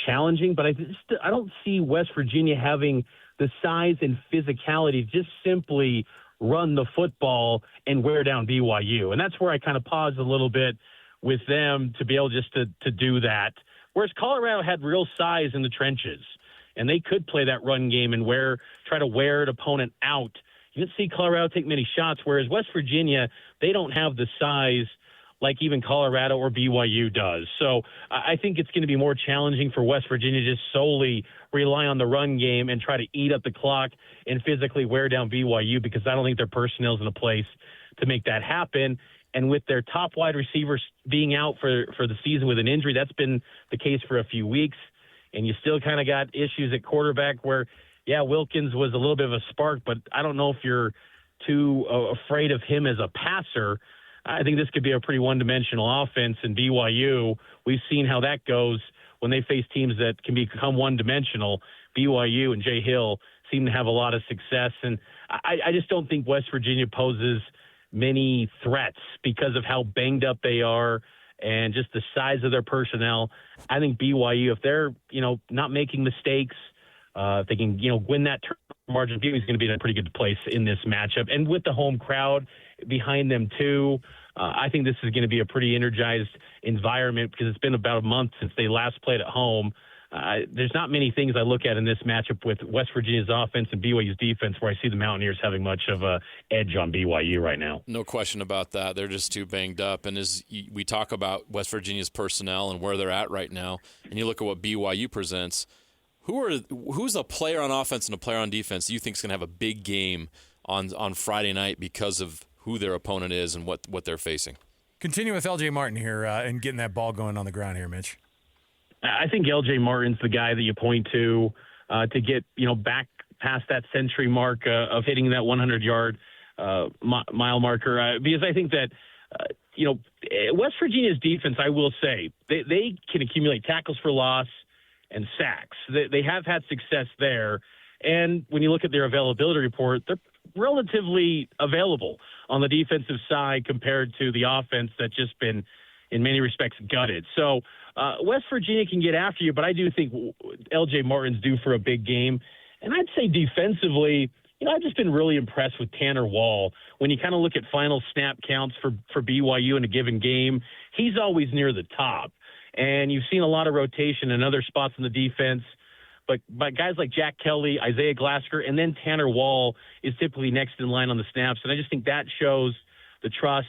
challenging. But I don't see West Virginia having the size and physicality to just simply run the football and wear down BYU. And that's where I kind of paused a little bit with them to be able just to do that. Whereas Colorado had real size in the trenches, and they could play that run game and try to wear an opponent out. You didn't see Colorado take many shots, whereas West Virginia, they don't have the size like even Colorado or BYU does. So I think it's going to be more challenging for West Virginia to just solely rely on the run game and try to eat up the clock and physically wear down BYU, because I don't think their personnel is in a place to make that happen. And with their top wide receivers being out for the season with an injury, that's been the case for a few weeks. And you still kind of got issues at quarterback where, yeah, Wilkins was a little bit of a spark, but I don't know if you're too afraid of him as a passer. I think this could be a pretty one-dimensional offense in BYU. We've seen how that goes when they face teams that can become one-dimensional. BYU and Jay Hill seem to have a lot of success. And I just don't think West Virginia poses many threats because of how banged up they are and just the size of their personnel. I think BYU, if they're, not making mistakes, if they can, win that margin, BYU is going to be in a pretty good place in this matchup. And with the home crowd behind them too, I think this is going to be a pretty energized environment because it's been about a month since they last played at home. There's not many things I look at in this matchup with West Virginia's offense and BYU's defense where I see the Mountaineers having much of a edge on BYU right now. No question about that. They're just too banged up. And as we talk about West Virginia's personnel and where they're at right now, and you look at what BYU presents, who's a player on offense and a player on defense you think is going to have a big game on Friday night because of who their opponent is and what they're facing? Continue with L.J. Martin here and getting that ball going on the ground here, Mitch. I think L.J. Martin's the guy that you point to get, back past that century mark of hitting that 100-yard mile marker. Because I think that, West Virginia's defense, I will say, they can accumulate tackles for loss and sacks. They have had success there. And when you look at their availability report, they're relatively available on the defensive side compared to the offense that's just been, in many respects, gutted. So West Virginia can get after you, but I do think L.J. Martin's due for a big game. And I'd say defensively, I've just been really impressed with Tanner Wall. When you kind of look at final snap counts for BYU in a given game, he's always near the top. And you've seen a lot of rotation in other spots in the defense. But guys like Jack Kelly, Isaiah Glasker, and then Tanner Wall is typically next in line on the snaps. And I just think that shows the trust,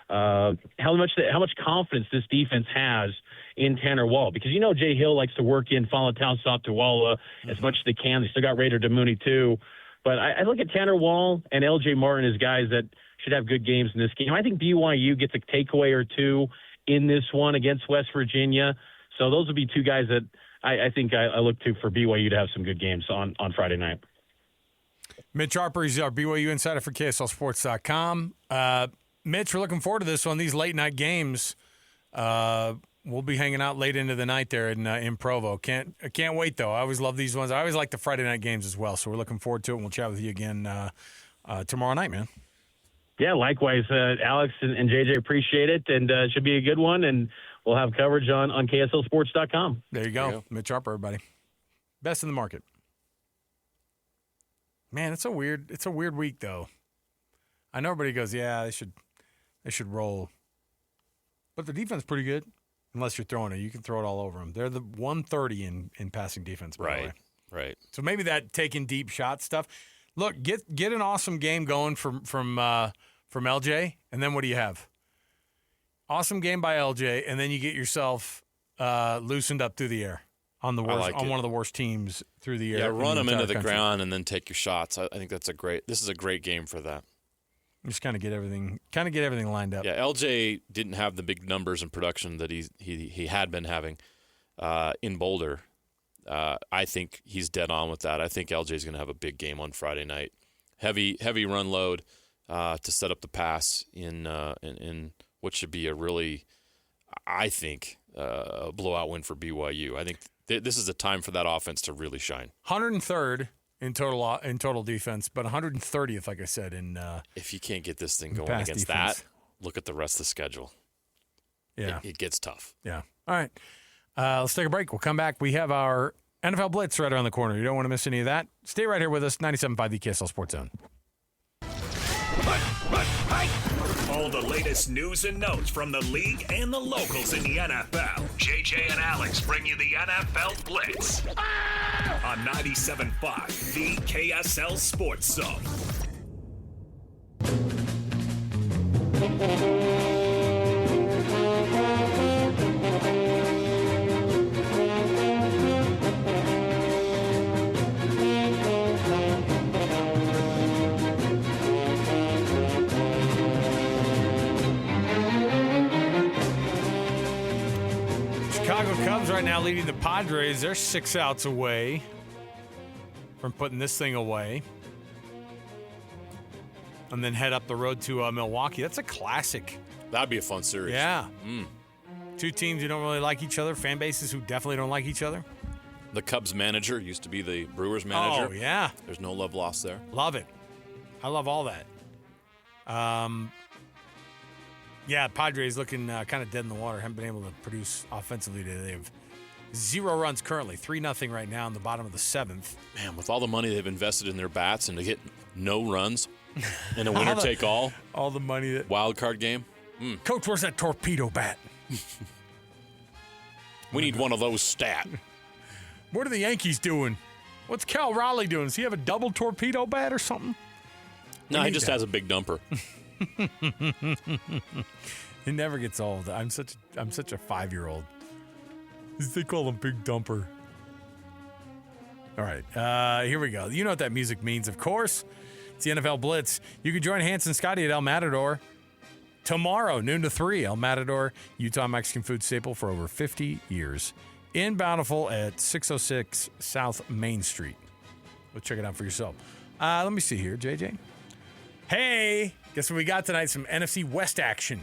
how much confidence this defense has in Tanner Wall. Because Jay Hill likes to work in Falatown, South Tuwala as much as they can. They still got Raider Damuni too. But I look at Tanner Wall and L.J. Martin as guys that should have good games in this game. I think BYU gets a takeaway or two in this one against West Virginia. So those would be two guys that I think I look to for BYU to have some good games on Friday night. Mitch Harper, he's our BYU insider for KSLSports.com. Mitch, we're looking forward to this one. These late-night games, we'll be hanging out late into the night there in Provo. I can't wait, though. I always love these ones. I always like the Friday night games as well, so we're looking forward to it, and we'll chat with you again tomorrow night, man. Yeah, likewise, Alex and JJ, appreciate it, and it should be a good one, and we'll have coverage on KSLSports.com. There you go. Mitch Harper, everybody. Best in the market. Man, it's a weird week, though. I know everybody goes, yeah, they should roll. But the defense is pretty good, unless you're throwing it. You can throw it all over them. They're the 130 in passing defense, by the way. Right. So maybe that taking deep shot stuff. Look, get an awesome game going from LJ, and then what do you have? Awesome game by LJ, and then you get yourself loosened up through the air on one of the worst teams through the air. Yeah, run them into the ground and then take your shots. I think this is a great game for that. Just kind of get everything lined up. Yeah, LJ didn't have the big numbers and production that he had been having in Boulder. I think he's dead on with that. I think LJ is going to have a big game on Friday night. Heavy run load to set up the pass in what should be a really, I think, a blowout win for BYU. I think This is a time for that offense to really shine. 103rd in total defense, but 130th, like I said, in if you can't get this thing going against defense. that, look at the rest of the schedule. Yeah. It gets tough. Yeah. All right. Let's take a break. We'll come back. We have our NFL Blitz right around the corner. You don't want to miss any of that. Stay right here with us, 97.5 the KSL Sports Zone. All the latest news and notes from the league and the locals in the NFL. JJ and Alex bring you the NFL Blitz on 97.5, the KSL Sports Zone. Chicago Cubs right now leading the Padres. They're 6 outs away from putting this thing away. And then head up the road to Milwaukee. That's a classic. That'd be a fun series. Yeah. Two teams who don't really like each other. Fan bases who definitely don't like each other. The Cubs manager used to be the Brewers manager. Oh, yeah. There's no love lost there. Love it. I love all that. Yeah, Padres looking kind of dead in the water. Haven't been able to produce offensively today. They have 0 runs currently. 3-0 right now in the bottom of the 7th. Man, with all the money they've invested in their bats and to get no runs in a winner-take-all. All the money that wild card game. Coach, where's that torpedo bat? We need one of those stat. What are the Yankees doing? What's Cal Raleigh doing? Does he have a double torpedo bat or something? No, he just has a big dumper. It never gets old. I'm such a 5-year-old. They call him Big Dumper. All right, here we go. You know what that music means, of course. It's the NFL Blitz. You can join Hans and Scotty at El Matador tomorrow, noon to 3. El Matador, Utah Mexican food staple for over 50 years. In Bountiful at 606 South Main Street. Go check it out for yourself. Let me see here, JJ. Hey, guess what we got tonight? Some NFC West action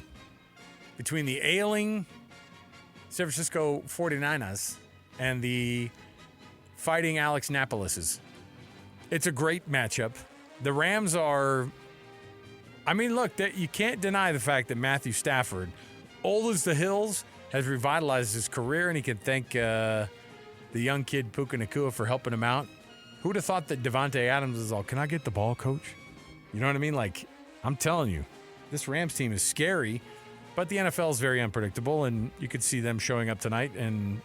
between the ailing San Francisco 49ers and the fighting Alex Napolises. It's a great matchup. The Rams are, I mean, look, you can't deny the fact that Matthew Stafford, old as the hills, has revitalized his career, and he can thank the young kid Puka Nacua for helping him out. Who would have thought that Devontae Adams is all, can I get the ball, coach? You know what I mean? Like, I'm telling you, this Rams team is scary, but the NFL is very unpredictable, and you could see them showing up tonight, and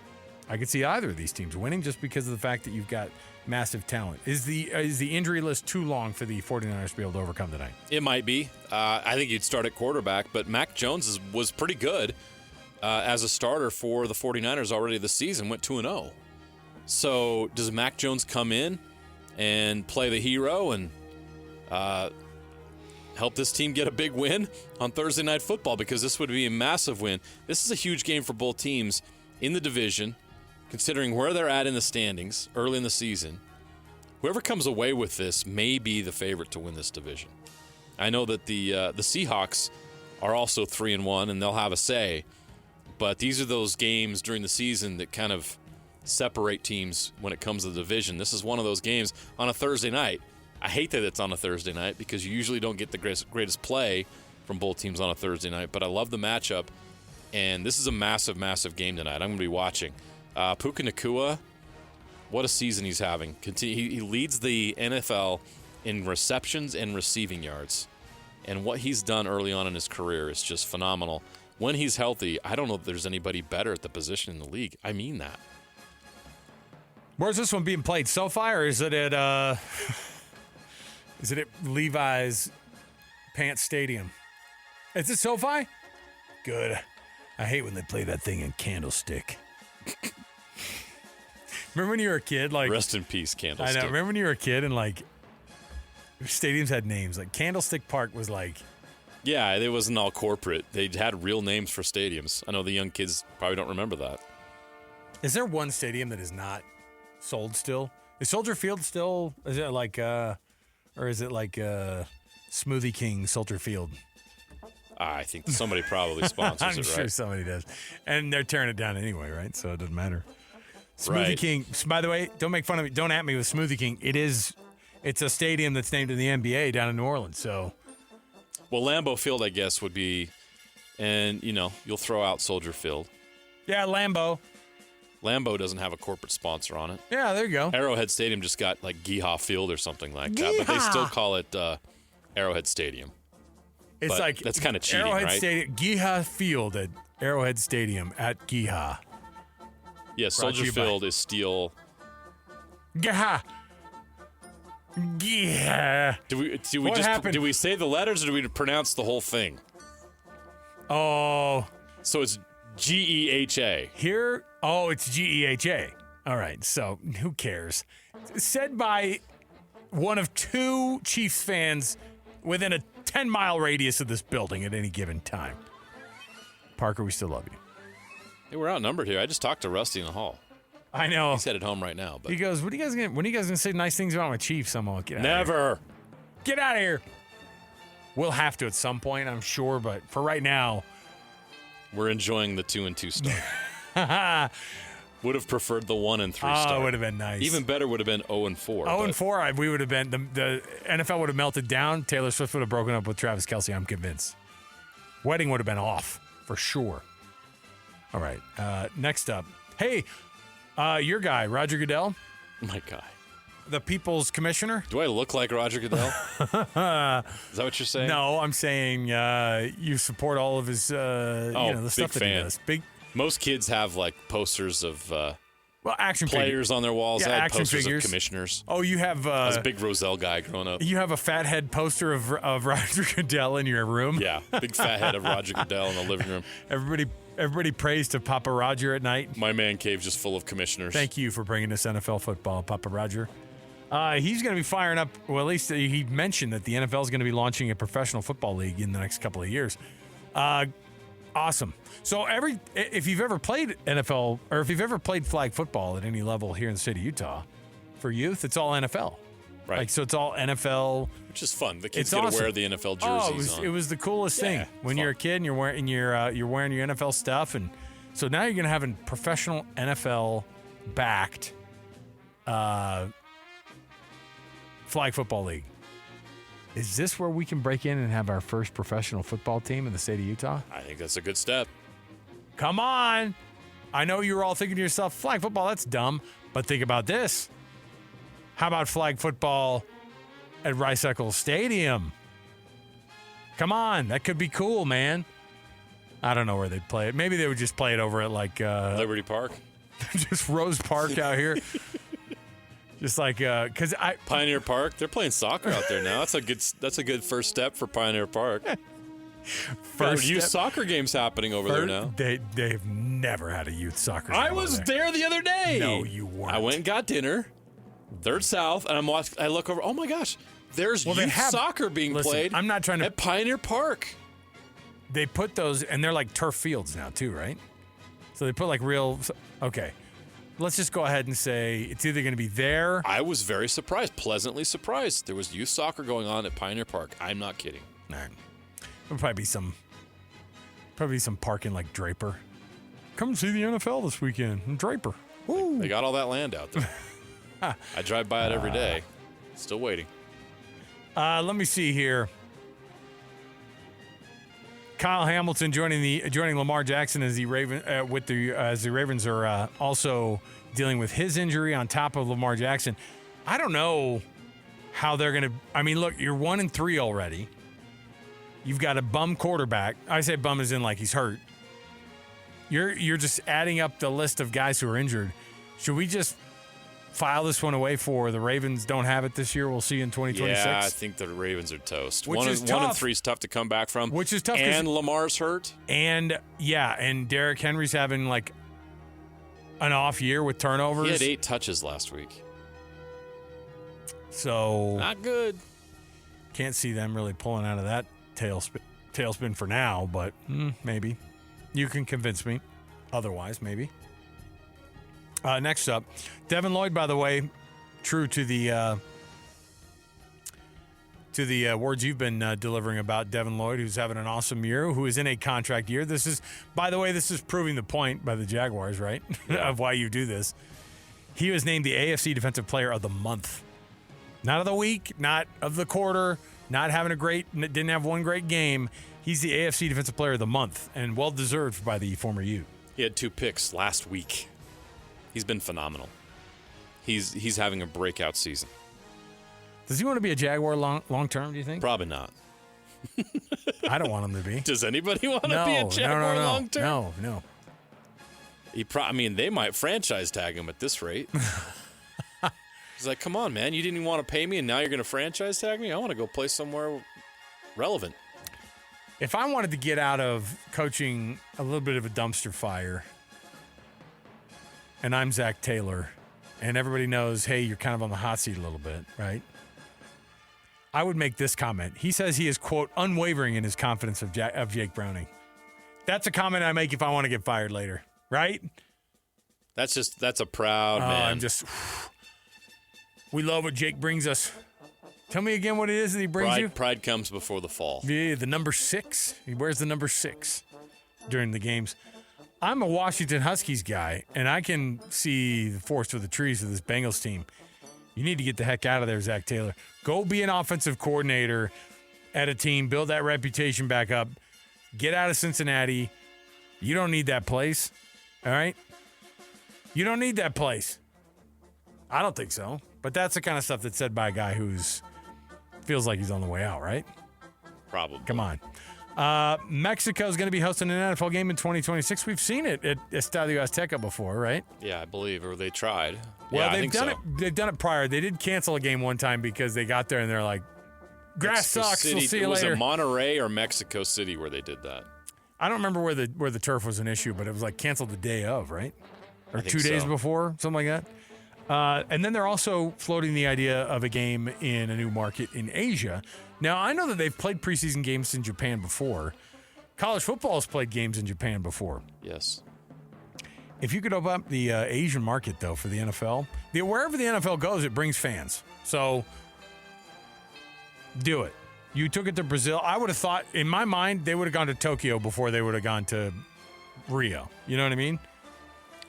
I could see either of these teams winning just because of the fact that you've got massive talent. Is the injury list too long for the 49ers to be able to overcome tonight? It might be. I think you'd start at quarterback, but Mac Jones was pretty good as a starter for the 49ers already this season, went 2-0. So does Mac Jones come in and play the hero and help this team get a big win on Thursday Night Football? Because this would be a massive win. This is a huge game for both teams in the division, considering where they're at in the standings early in the season. Whoever comes away with this may be the favorite to win this division. I know that the Seahawks are also 3-1, and they'll have a say, but these are those games during the season that kind of separate teams when it comes to the division. This is one of those games on a Thursday night. I hate that it's on a Thursday night because you usually don't get the greatest play from both teams on a Thursday night, but I love the matchup, and this is a massive, massive game tonight. I'm going to be watching. Puka Nacua, what a season he's having. He leads the NFL in receptions and receiving yards, and what he's done early on in his career is just phenomenal. When he's healthy, I don't know if there's anybody better at the position in the league. I mean that. Where's this one being played? SoFi, or is it at is it at Levi's Pants Stadium? Is it SoFi? Good. I hate when they play that thing in Candlestick. Remember when you were a kid? Like, rest in peace, Candlestick. I know. Remember when you were a kid and like stadiums had names? Like Candlestick Park was like. Yeah, it wasn't all corporate. They had real names for stadiums. I know the young kids probably don't remember that. Is there one stadium that is not sold still? Is Soldier Field still? Is it like or is it like Smoothie King Soldier Field? I think somebody probably sponsors I'm it, right? sure somebody does. And they're tearing it down anyway, right? So it doesn't matter. Smoothie Right. King. By the way, don't make fun of me. Don't at me with Smoothie King. It's a stadium that's named in the NBA down in New Orleans. So, Well, Lambeau Field, I guess, would be, and you'll throw out Soldier Field. yeah, Lambeau. Lambeau doesn't have a corporate sponsor on it. Yeah, there you go. Arrowhead Stadium just got like Geehaw Field or something like that, but they still call it Arrowhead Stadium. It's But like that's kind of cheating, Arrowhead right? Stadium, Geehaw Field at Arrowhead Stadium at Geehaw. Yeah, Brought to Soldier you by- Field is steel. Geehaw. Yeah. What happened? Do we say the letters or do we pronounce the whole thing? Oh. So it's GEHA. Here, it's GEHA. All right, so who cares? Said by one of two Chiefs fans within a 10-mile radius of this building at any given time. Parker, we still love you. Hey, we're outnumbered here. I just talked to Rusty in the hall. I know. He's headed home right now. But He goes, when are you guys gonna say nice things about my Chiefs? I'm like, get out of here. never. Get out of here. We'll have to at some point, I'm sure, but for right now, We're enjoying the 2-2 start. Would have preferred the 1-3 start. it would have been nice. Even better would have been 0-4. 0-4, we would have been, the NFL would have melted down. Taylor Swift would have broken up with Travis Kelce, I'm convinced. Wedding would have been off, for sure. All right, next up. Hey, your guy, Roger Goodell. My guy. The people's commissioner. Do I look like Roger Goodell? Is that what you're saying? No, I'm saying you support all of his, the big stuff that fan. he does. Big. Most kids have like posters of action players on their walls. Yeah, I had action posters figures. of commissioners. Oh, you have. I was a big Roselle guy growing up. You have a fathead poster of Roger Goodell in your room. Yeah, big fat head of Roger Goodell in the living room. Everybody prays to Papa Roger at night. My man cave just full of commissioners. Thank you for bringing us NFL football, Papa Roger. He's going to be firing up. Well, at least he mentioned that the NFL is going to be launching a professional football league in the next couple of years. Awesome. So if you've ever played NFL or if you've ever played flag football at any level here in the state of Utah, for youth, it's all NFL. Right. Like, so it's all NFL. Which is fun. The kids It's get awesome. to wear the NFL jerseys on. It was the coolest thing Yeah, when you're a kid and you're wearing your NFL stuff, and so now you're gonna have a professional NFL backed flag football league. Is this where we can break in and have our first professional football team in the state of Utah? I think that's a good step. Come on. I know you were all thinking to yourself, flag football, that's dumb. But think about this. How about flag football at Rice Eccles Stadium? Come on. That could be cool, man. I don't know where they'd play it. Maybe they would just play it over at like Liberty Park. Just Rose Park out here. Just like because Pioneer Park, they're playing soccer out there now. That's a good first step for Pioneer Park. First youth step- soccer games happening over there now. They've never had a youth soccer. I game was over there. there the other day. No, you weren't. I went and got dinner, 3rd South, and I look over. Oh my gosh, there's Well, they youth have- soccer being listen, played. I'm not trying to- at Pioneer Park. They put those, and they're like turf fields now too, right? So they put like real. Okay, let's just go ahead and say it's either going to be there. I was very surprised, pleasantly surprised. There was youth soccer going on at Pioneer Park. I'm not kidding. All right. There'll probably be some parking like Draper. Come see the NFL this weekend in Draper. Woo. They got all that land out there. I drive by it every day. Still waiting. Let me see here. Kyle Hamilton joining Lamar Jackson as the Ravens are also dealing with his injury on top of Lamar Jackson. I don't know how they're going to. I mean, look, you're 1-3 already. You've got a bum quarterback. I say bum as in like he's hurt. You're just adding up the list of guys who are injured. Should we just file this one away for the Ravens don't have it this year? We'll see you in 2026. Yeah, I think the Ravens are toast. Which is 1-3 is tough to come back from. Which is tough. And Lamar's hurt. And Derrick Henry's having like an off year with turnovers. He had 8 touches last week. So not good. Can't see them really pulling out of that tailspin for now, but maybe. You can convince me. Otherwise, maybe. Next up, Devin Lloyd, by the way, true to the words you've been delivering about Devin Lloyd, who's having an awesome year, who is in a contract year. This is, by the way, this is proving the point by the Jaguars, right? Yeah. of why you do this. He was named the AFC Defensive Player of the Month. Not of the week, not of the quarter, not having didn't have one great game. He's the AFC Defensive Player of the Month, and well-deserved by the former U. He had 2 picks last week. He's been phenomenal. He's having a breakout season. Does he want to be a Jaguar long-term, do you think? Probably not. I don't want him to be. Does anybody want to be a Jaguar long-term? No. They might franchise tag him at this rate. He's like, come on, man. You didn't even want to pay me, and now you're going to franchise tag me? I want to go play somewhere relevant. If I wanted to get out of coaching a little bit of a dumpster fire, and I'm Zach Taylor, and everybody knows, hey, you're kind of on the hot seat a little bit, right? I would make this comment. He says he is, quote, unwavering in his confidence of Jake Browning. That's a comment I make if I want to get fired later, right? That's a proud man. We love what Jake brings us. Tell me again what it is that he brings you. Pride comes before the fall. Yeah, the number 6. He wears the number 6 during the games. I'm a Washington Huskies guy, and I can see the forest for the trees of this Bengals team. You need to get the heck out of there, Zach Taylor. Go be an offensive coordinator at a team. Build that reputation back up. Get out of Cincinnati. You don't need that place, all right? You don't need that place. I don't think so. But that's the kind of stuff that's said by a guy who's feels like he's on the way out, right? Probably. Come on. Mexico's going to be hosting an NFL game in 2026. We've seen it at Estadio Azteca before, right? Yeah, I believe, or they tried. Well, yeah, they've done it. They've done it prior. They did cancel a game one time because they got there and they're like, "Grass sucks. We'll see you later." Was it Monterrey or Mexico City where they did that? I don't remember where the turf was an issue, but it was like canceled the day of, right? Or 2 days so. before, something like that. And then they're also floating the idea of a game in a new market in Asia. Now, I know that they've played preseason games in Japan before. College football has played games in Japan before. Yes. If you could open up the Asian market, though, for the NFL, wherever the NFL goes, it brings fans. So do it. You took it to Brazil. I would have thought, in my mind, they would have gone to Tokyo before they would have gone to Rio. You know what I mean?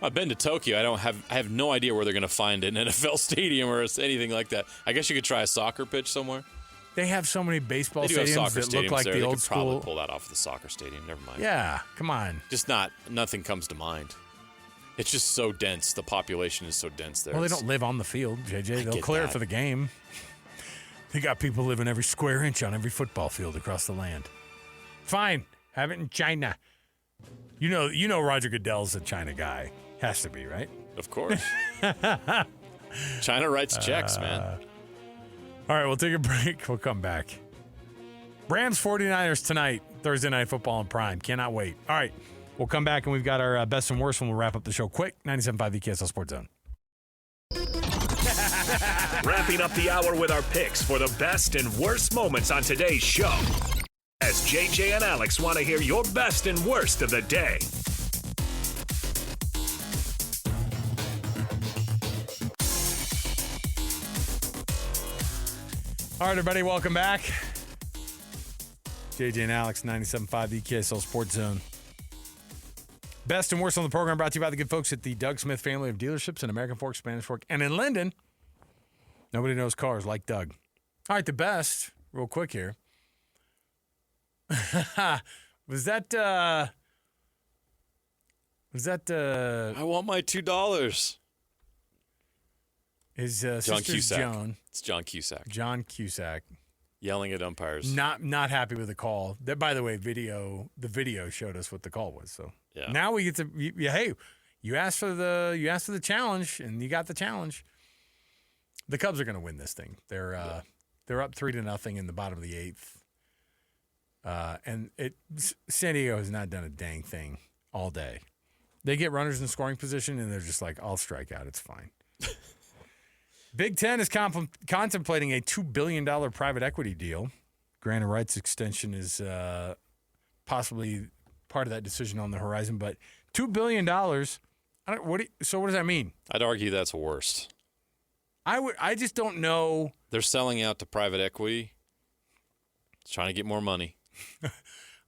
I've been to Tokyo. I have no idea where they're going to find an NFL stadium or anything like that. I guess you could try a soccer pitch somewhere. They have so many baseball stadiums that look like there. the old they could school. Probably pull that off the soccer stadium. Never mind. Yeah, come on. Just nothing comes to mind. It's just so dense. The population is so dense there. Well, they don't live on the field, JJ. They'll clear it for the game. They got people living every square inch on every football field across the land. Fine. Have it in China. You know Roger Goodell's a China guy. Has to be, right? Of course. China writes checks, man. All right, we'll take a break. We'll come back. Rams 49ers tonight, Thursday Night Football on Prime. Cannot wait. All right, we'll come back, and we've got our best and worst, and we'll wrap up the show quick. 97.5 VKSL Sports Zone. Wrapping up the hour with our picks for the best and worst moments on today's show. As JJ and Alex want to hear your best and worst of the day. All right, everybody, welcome back. JJ and Alex, 97.5 VKSL Sports Zone. Best and worst on the program brought to you by the good folks at the Doug Smith family of dealerships in American Fork, Spanish Fork, and in Linden. Nobody knows cars like Doug. All right, the best, real quick here. Was that I want my $2. His John sister's Cusack. Joan. It's John Cusack. John Cusack. Yelling at umpires. Not happy with the call. That, by the way, the video showed us what the call was. So yeah. Now we get to hey, you asked for the challenge and you got the challenge. The Cubs are going to win this thing. They're up 3-0 in the bottom of the 8th. And San Diego has not done a dang thing all day. They get runners in scoring position and they're just like, I'll strike out. It's fine. Big Ten is contemplating a $2 billion private equity deal. Granted rights extension is possibly part of that decision on the horizon, but $2 billion. So what does that mean? I'd argue that's worst. I just don't know. They're selling out to private equity, trying to get more money.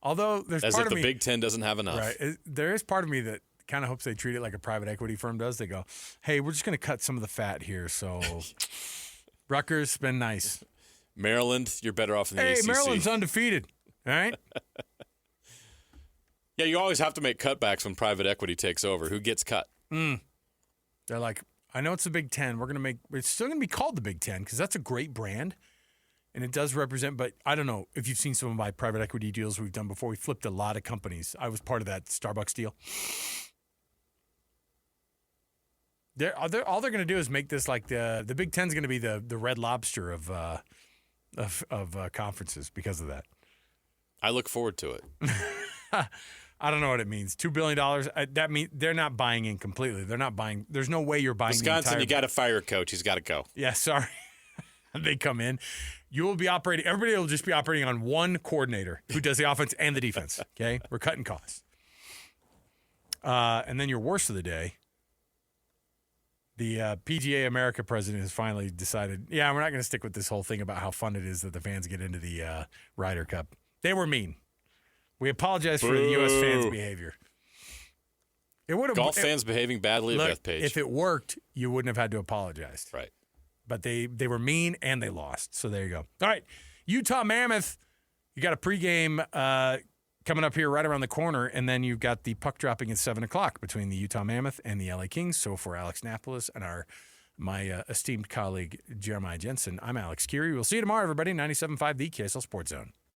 Although there's as part if of the me, Big Ten doesn't have enough. Right. There is part of me that kind of hopes they treat it like a private equity firm does. They go, hey, we're just going to cut some of the fat here. So Rutgers, been nice. Maryland, you're better off in the ACC. Hey, Maryland's undefeated. All right. Yeah, you always have to make cutbacks when private equity takes over. Who gets cut? They're like, I know it's the Big Ten. It's still going to be called the Big Ten because that's a great brand. And it does represent, but I don't know if you've seen some of my private equity deals we've done before. We flipped a lot of companies. I was part of that Starbucks deal. All they're going to do is make this like the Big Ten's going to be the Red Lobster of conferences because of that. I look forward to it. I don't know what it means. $2 billion. That means they're not buying in completely. They're not buying. There's no way you're buying. Wisconsin, you got to fire a coach. He's got to go. Yeah, sorry. They come in. You will be operating. Everybody will just be operating on one coordinator who does the offense and the defense. Okay, we're cutting costs. And then your worst of the day. The PGA America president has finally decided, yeah, we're not going to stick with this whole thing about how fun it is that the fans get into the Ryder Cup. They were mean. We apologize for the U.S. fans' behavior. It would have golf fans behaving badly at Bethpage. If it worked, you wouldn't have had to apologize. Right. But they were mean and they lost. So there you go. All right. Utah Mammoth, you got a pregame coming up here right around the corner, and then you've got the puck dropping at 7 o'clock between the Utah Mammoth and the LA Kings. So for Alex Napolis and my esteemed colleague Jeremiah Jensen, I'm Alex Kirry. We'll see you tomorrow, everybody. 97.5 The KSL Sports Zone.